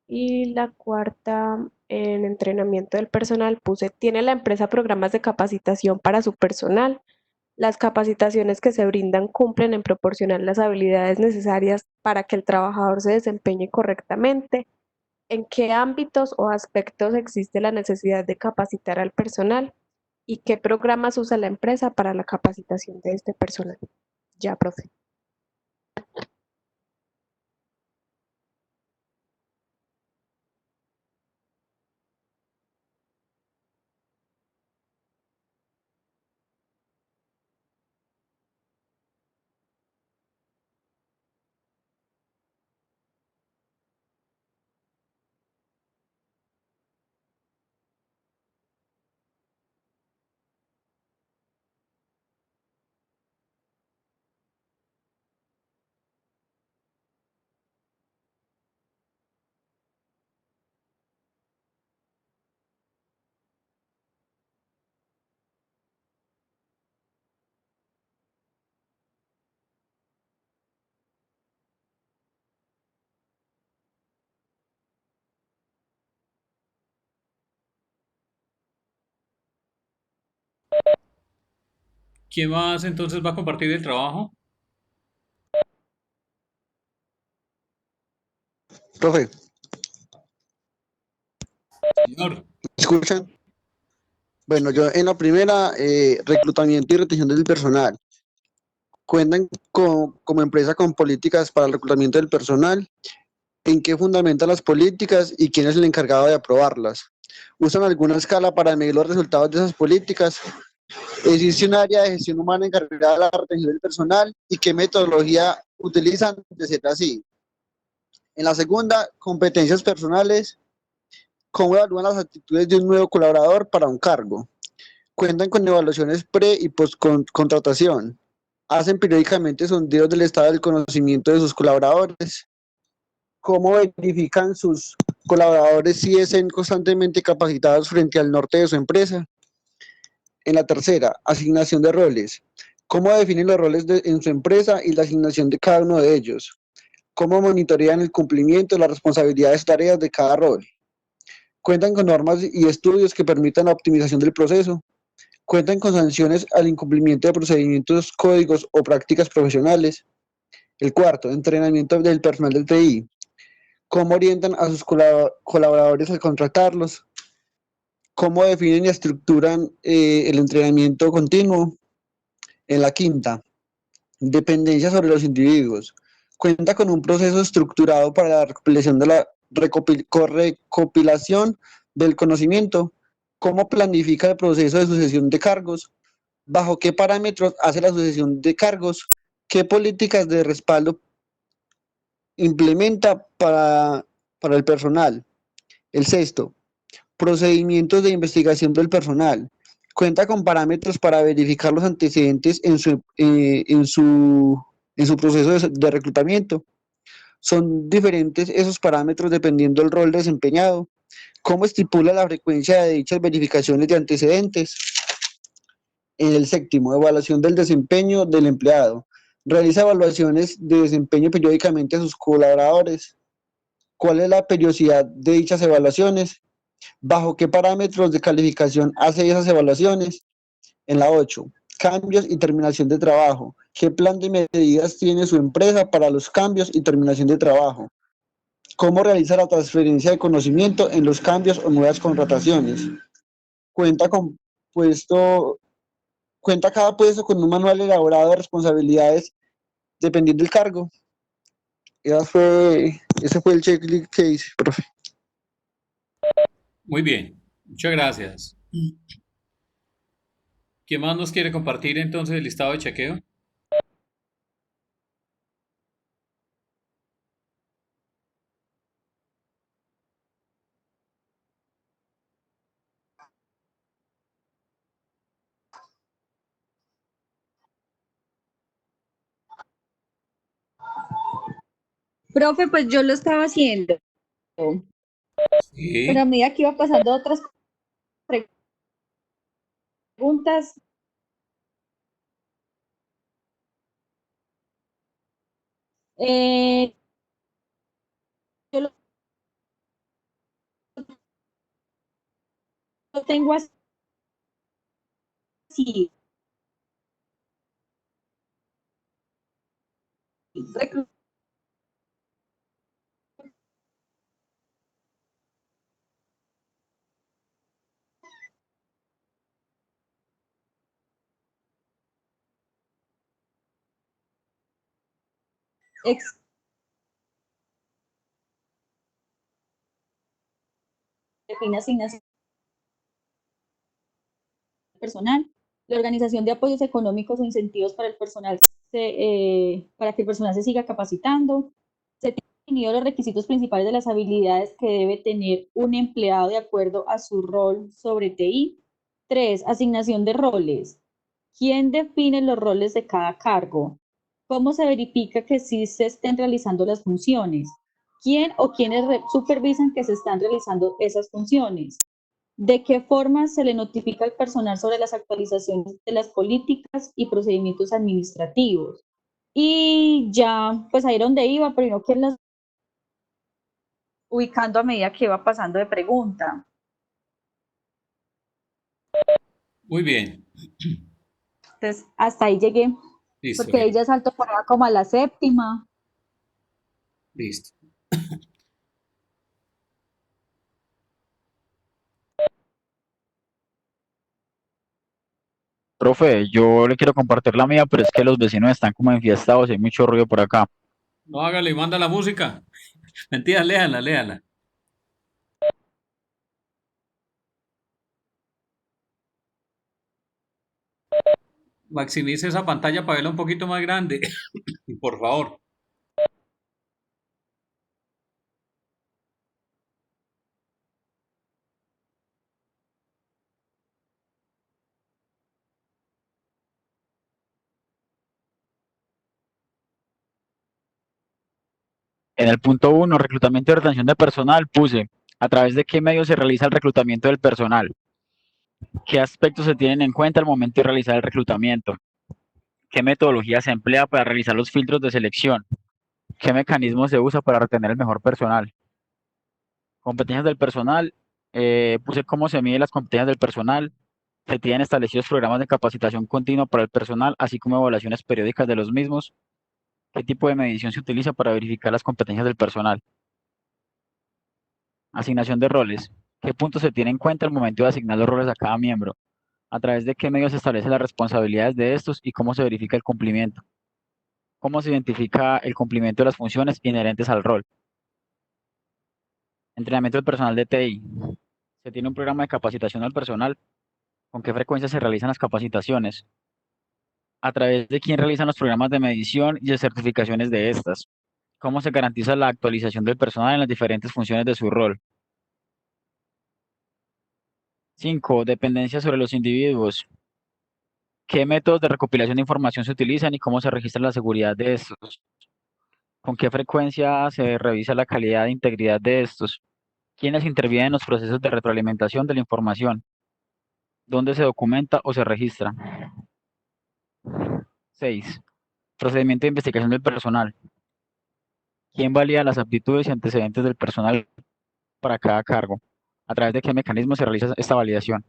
Y la cuarta, en entrenamiento del personal, ¿tiene la empresa programas de capacitación para su personal? Las capacitaciones que se brindan cumplen en proporcionar las habilidades necesarias para que el trabajador se desempeñe correctamente. ¿En qué ámbitos o aspectos existe la necesidad de capacitar al personal? ¿Y qué programas usa la empresa para la capacitación de este personal? Ya, profe. ¿Quién más entonces va a compartir el trabajo? Profe, Señor. ¿me escuchan? Bueno, yo en la primera, reclutamiento y retención del personal. ¿Cuentan como empresa con políticas para el reclutamiento del personal? ¿En qué fundamentan las políticas y quién es el encargado de aprobarlas? ¿Usan alguna escala para medir los resultados de esas políticas? ¿Existe un área de gestión humana encargada de la retención del personal y qué metodología utilizan de ser así? En la segunda, competencias personales. ¿Cómo evalúan las actitudes de un nuevo colaborador para un cargo? ¿Cuentan con evaluaciones pre y post contratación? ¿Hacen periódicamente sondeos del estado del conocimiento de sus colaboradores? ¿Cómo verifican sus colaboradores si están constantemente capacitados frente al norte de su empresa? En la tercera, asignación de roles. ¿Cómo definen los roles en su empresa y la asignación de cada uno de ellos? ¿Cómo monitorean el cumplimiento de las responsabilidades y tareas de cada rol? Cuentan con normas y estudios que permitan la optimización del proceso. Cuentan con sanciones al incumplimiento de procedimientos, códigos o prácticas profesionales. El cuarto, entrenamiento del personal del TI. Cómo orientan a sus colaboradores al contratarlos. Cómo definen y estructuran el entrenamiento continuo. En la quinta, dependencia sobre los individuos. Cuenta con un proceso estructurado para la recopilación recopilación del conocimiento. Cómo planifica el proceso de sucesión de cargos. Bajo qué parámetros hace la sucesión de cargos. Qué políticas de respaldo implementa para el personal. El sexto, procedimientos de investigación del personal. Cuenta con parámetros para verificar los antecedentes en su proceso de reclutamiento. Son diferentes esos parámetros dependiendo del rol desempeñado. ¿Cómo estipula la frecuencia de dichas verificaciones de antecedentes? En el séptimo, evaluación del desempeño del empleado. Realiza evaluaciones de desempeño periódicamente a sus colaboradores. ¿Cuál es la periodicidad de dichas evaluaciones? ¿Bajo qué parámetros de calificación hace esas evaluaciones? En la 8, cambios y terminación de trabajo. ¿Qué plan de medidas tiene su empresa para los cambios y terminación de trabajo? ¿Cómo realiza la transferencia de conocimiento en los cambios o nuevas contrataciones? Cuenta con puesto, cuenta cada puesto con un manual elaborado de responsabilidades dependiendo del cargo. Ese fue el checklist que hice, profe. Muy bien, muchas gracias. ¿Quién más nos quiere compartir entonces el listado de chequeo? Profe, pues yo lo estaba haciendo, pero a Sí, medida que iba pasando otras preguntas, eh, yo lo tengo así, define asignación personal, la organización de apoyos económicos o incentivos para el personal, para que el personal se siga capacitando, se tienen definidos los requisitos principales de las habilidades que debe tener un empleado de acuerdo a su rol sobre TI. 3, asignación de roles. ¿Quién define los roles de cada cargo? ¿Cómo se verifica que sí se estén realizando las funciones? ¿Quién o quiénes supervisan que se están realizando esas funciones? ¿De qué forma se le notifica al personal sobre las actualizaciones de las políticas y procedimientos administrativos? Y ya, pues ahí era donde iba, pero no que las ubicando a medida que iba pasando de pregunta. muy bien, Entonces, hasta ahí llegué, listo, porque ella saltó por allá como a la séptima. listo. Profe, yo le quiero compartir la mía, pero es que los vecinos están como enfiestados y hay mucho ruido por acá. No hágale y manda la música. Mentira, léala, léala. Maximice esa pantalla para verla un poquito más grande, por favor. En el punto 1, reclutamiento y retención de personal, puse a través de qué medios se realiza el reclutamiento del personal, qué aspectos se tienen en cuenta al momento de realizar el reclutamiento, qué metodología se emplea para realizar los filtros de selección, qué mecanismo se usa para retener el mejor personal, competencias del personal Puse cómo se miden las competencias del personal. Se tienen establecidos programas de capacitación continua para el personal, así como evaluaciones periódicas de los mismos. ¿Qué tipo de medición se utiliza para verificar las competencias del personal? Asignación de roles. ¿Qué puntos se tiene en cuenta al momento de asignar los roles a cada miembro? ¿A través de qué medios se establecen las responsabilidades de estos y cómo se verifica el cumplimiento? ¿Cómo se identifica el cumplimiento de las funciones inherentes al rol? Entrenamiento del personal de TI. ¿Se tiene un programa de capacitación al personal? ¿Con qué frecuencia se realizan las capacitaciones? ¿A través de quién realizan los programas de medición y de certificaciones de estas? ¿Cómo se garantiza la actualización del personal en las diferentes funciones de su rol? 5. Dependencia sobre los individuos. ¿Qué métodos de recopilación de información se utilizan y cómo se registra la seguridad de estos? ¿Con qué frecuencia se revisa la calidad e integridad de estos? ¿Quiénes intervienen en los procesos de retroalimentación de la información? ¿Dónde se documenta o se registra? 6. Procedimiento de investigación del personal. ¿Quién valida las aptitudes y antecedentes del personal para cada cargo? ¿A través de qué mecanismo se realiza esta validación?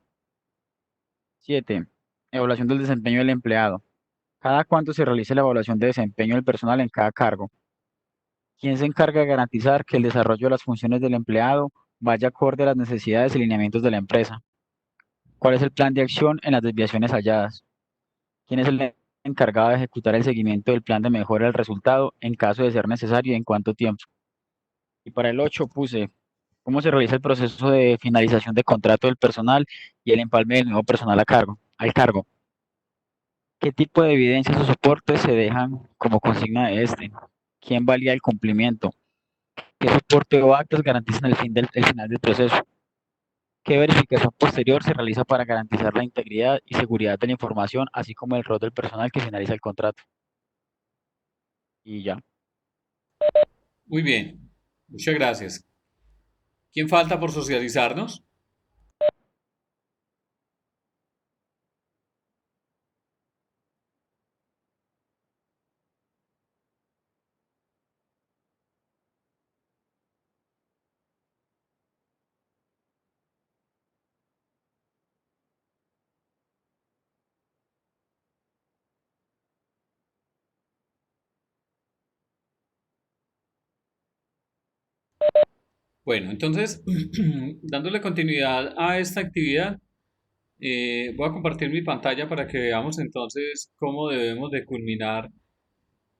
7. Evaluación del desempeño del empleado. ¿Cada cuánto se realiza la evaluación de desempeño del personal en cada cargo? ¿Quién se encarga de garantizar que el desarrollo de las funciones del empleado vaya acorde a las necesidades y lineamientos de la empresa? ¿Cuál es el plan de acción en las desviaciones halladas? ¿Quién es el encargado de ejecutar el seguimiento del plan de mejora del resultado en caso de ser necesario y en cuánto tiempo? Y para el 8 puse cómo se realiza el proceso de finalización de contrato del personal y el empalme del nuevo personal al cargo. ¿Qué tipo de evidencias o soportes se dejan como consigna de este? ¿Quién valida el cumplimiento? ¿Qué soporte o actos garantizan el final del proceso? ¿Qué verificación posterior se realiza para garantizar la integridad y seguridad de la información, así como el rol del personal que finaliza el contrato? Y ya. Muy bien, muchas gracias. ¿Quién falta por socializarnos? Bueno, entonces, dándole continuidad a esta actividad, voy a compartir mi pantalla para que veamos entonces cómo debemos de culminar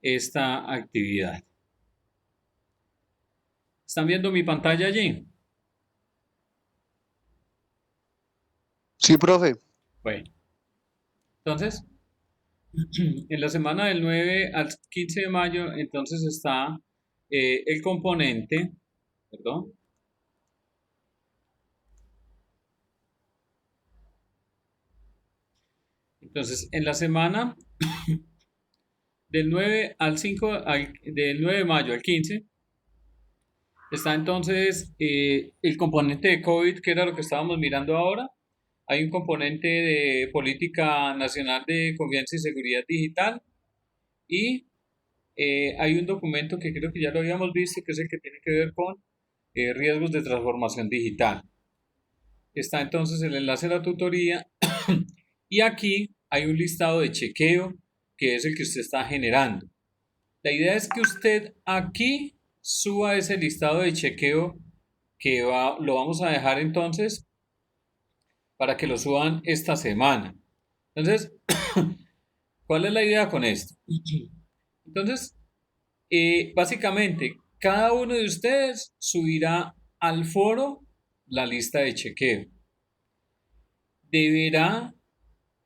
esta actividad. ¿Están viendo mi pantalla allí? Sí, profe. Bueno, entonces, en la semana del 9 al 15 de mayo, entonces está el componente, perdón. Entonces, en la semana del 9 al 5, del 9 de mayo al 15, está entonces el componente de COVID, que era lo que estábamos mirando ahora. Hay un componente de política nacional de confianza y seguridad digital y hay un documento que creo que ya lo habíamos visto, que es el que tiene que ver con riesgos de transformación digital. Está entonces el enlace a la tutoría y aquí hay un listado de chequeo que es el que usted está generando. La idea es que usted aquí suba ese listado de chequeo que lo vamos a dejar entonces para que lo suban esta semana. Entonces, ¿cuál es la idea con esto? Entonces, básicamente, cada uno de ustedes subirá al foro la lista de chequeo. Deberá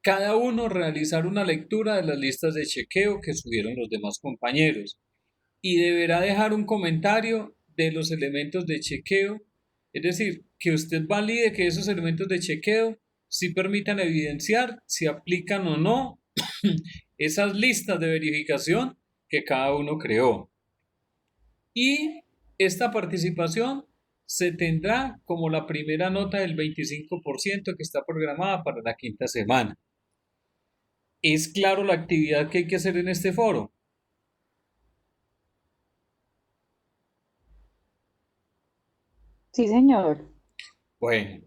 cada uno realizar una lectura de las listas de chequeo que subieron los demás compañeros y deberá dejar un comentario de los elementos de chequeo, es decir, que usted valide que esos elementos de chequeo sí permitan evidenciar si aplican o no esas listas de verificación que cada uno creó. Y esta participación se tendrá como la primera nota del 25% que está programada para la quinta semana. ¿Es claro la actividad que hay que hacer en este foro? Sí, señor. Bueno,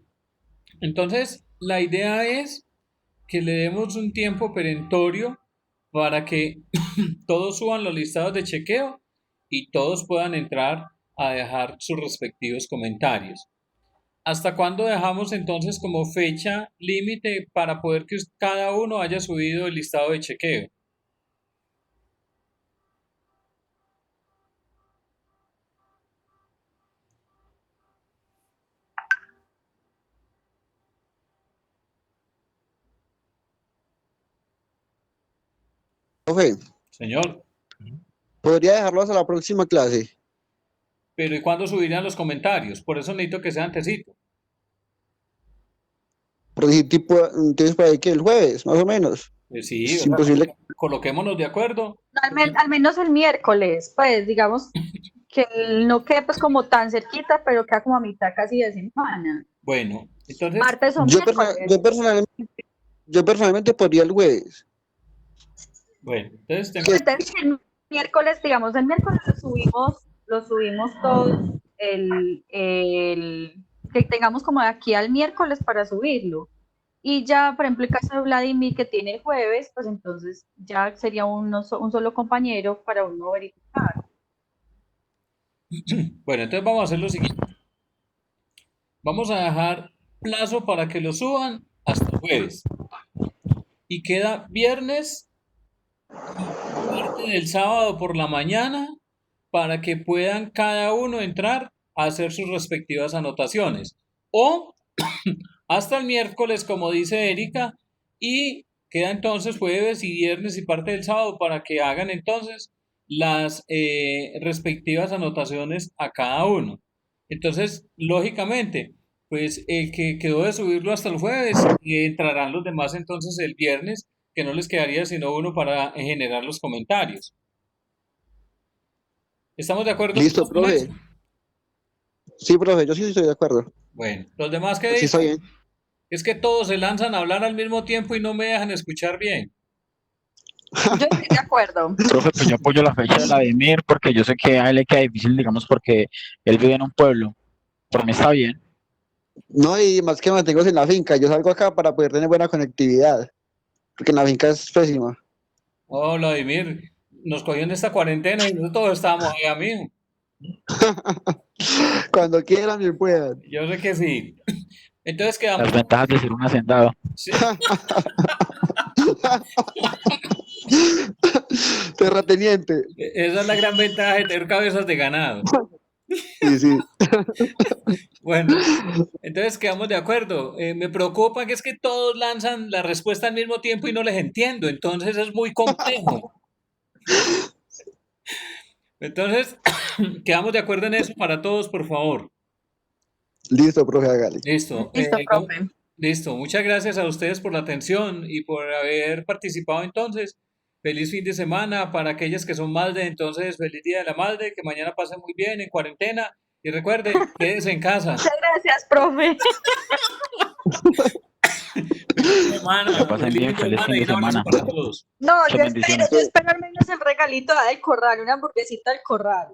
entonces la idea es que le demos un tiempo perentorio para que todos suban los listados de chequeo y todos puedan entrar a dejar sus respectivos comentarios. ¿Hasta cuándo dejamos entonces como fecha límite para poder que cada uno haya subido el listado de chequeo? Profe, Señor, podría dejarlo hasta la próxima clase. pero ¿y cuándo subirían los comentarios? Por eso necesito que sea antesito. Por decir, tipo, entonces para ahí que el jueves, más o menos. Sí, Es o sea, imposible. coloquémonos de acuerdo. Al menos el miércoles, pues digamos que no quede pues como tan cerquita, pero queda como a mitad casi de semana. Bueno, entonces, Martes o Yo, miércoles. yo personalmente podría el jueves. bueno, entonces tengo... Que- Entonces el miércoles, digamos, el miércoles lo subimos todos que tengamos como de aquí al miércoles para subirlo. Y ya, por ejemplo, el caso de Vladimir que tiene el jueves, pues entonces ya sería un solo compañero para uno verificar. Bueno, entonces vamos a hacer lo siguiente. Vamos a dejar plazo para que lo suban hasta jueves. Y queda viernes y parte del sábado por la mañana para que puedan cada uno entrar a hacer sus respectivas anotaciones. O hasta el miércoles, como dice Erika, y queda entonces jueves y viernes y parte del sábado para que hagan entonces las respectivas anotaciones a cada uno. Entonces, lógicamente, pues el que quedó de subirlo hasta el jueves, entrarán los demás entonces el viernes, que no les quedaría sino uno para generar los comentarios. ¿Estamos de acuerdo Listo, todos con eso? profe. Sí, profe, yo sí estoy de acuerdo. Bueno, los demás que Sí, está dicen, bien. es que todos se lanzan a hablar al mismo tiempo y no me dejan escuchar bien. Yo estoy de acuerdo. Profe, pues yo apoyo la fecha de Vladimir porque yo sé que a él le queda difícil, digamos, porque él vive en un pueblo. Por mí está bien. No, y más que mantengo en la finca. Yo salgo acá para poder tener buena conectividad. Porque en la finca es pésima. Oh, Vladimir, nos cogió en esta cuarentena y nosotros todos estábamos allá mismo. Cuando quieran, me puedan. Yo sé que sí. Entonces Las quedamos. ventajas de ser un hacendado. Sí. Terrateniente. Esa es la gran ventaja de tener cabezas de ganado. Sí, sí. Bueno, entonces quedamos de acuerdo. Me preocupa que es que todos lanzan la respuesta al mismo tiempo y no les entiendo. Entonces es muy complejo. Entonces, quedamos de acuerdo en eso para todos, por favor. Listo, profe, hágale. Listo. Listo, profe. Listo. Muchas gracias a ustedes por la atención y por haber participado entonces. Feliz fin de semana para aquellas que son madres, entonces feliz día de la madre, que mañana pasen muy bien en cuarentena y recuerden, quédense en casa. Muchas gracias, profe. Feliz semana, Que pasen bien, feliz fin y de un abrazo semana. para todos. No, Muchas bendiciones. yo espero al menos el regalito del corral, una hamburguesita del corral.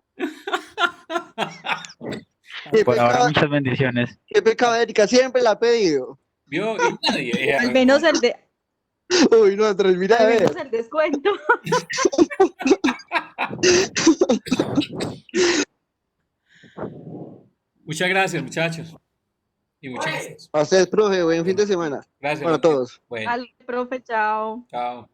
Por ahora, muchas bendiciones. Qué pecado, Erika, siempre la ha pedido. ¿Vio? Y nadie. Al menos el de, Uy, no, Andrés, mira, a al ver. menos el descuento. Muchas gracias, muchachos. Y muchachas. A ustedes, profe, buen fin de semana. Gracias. Para todos. Bueno, Al profe, chao. chao.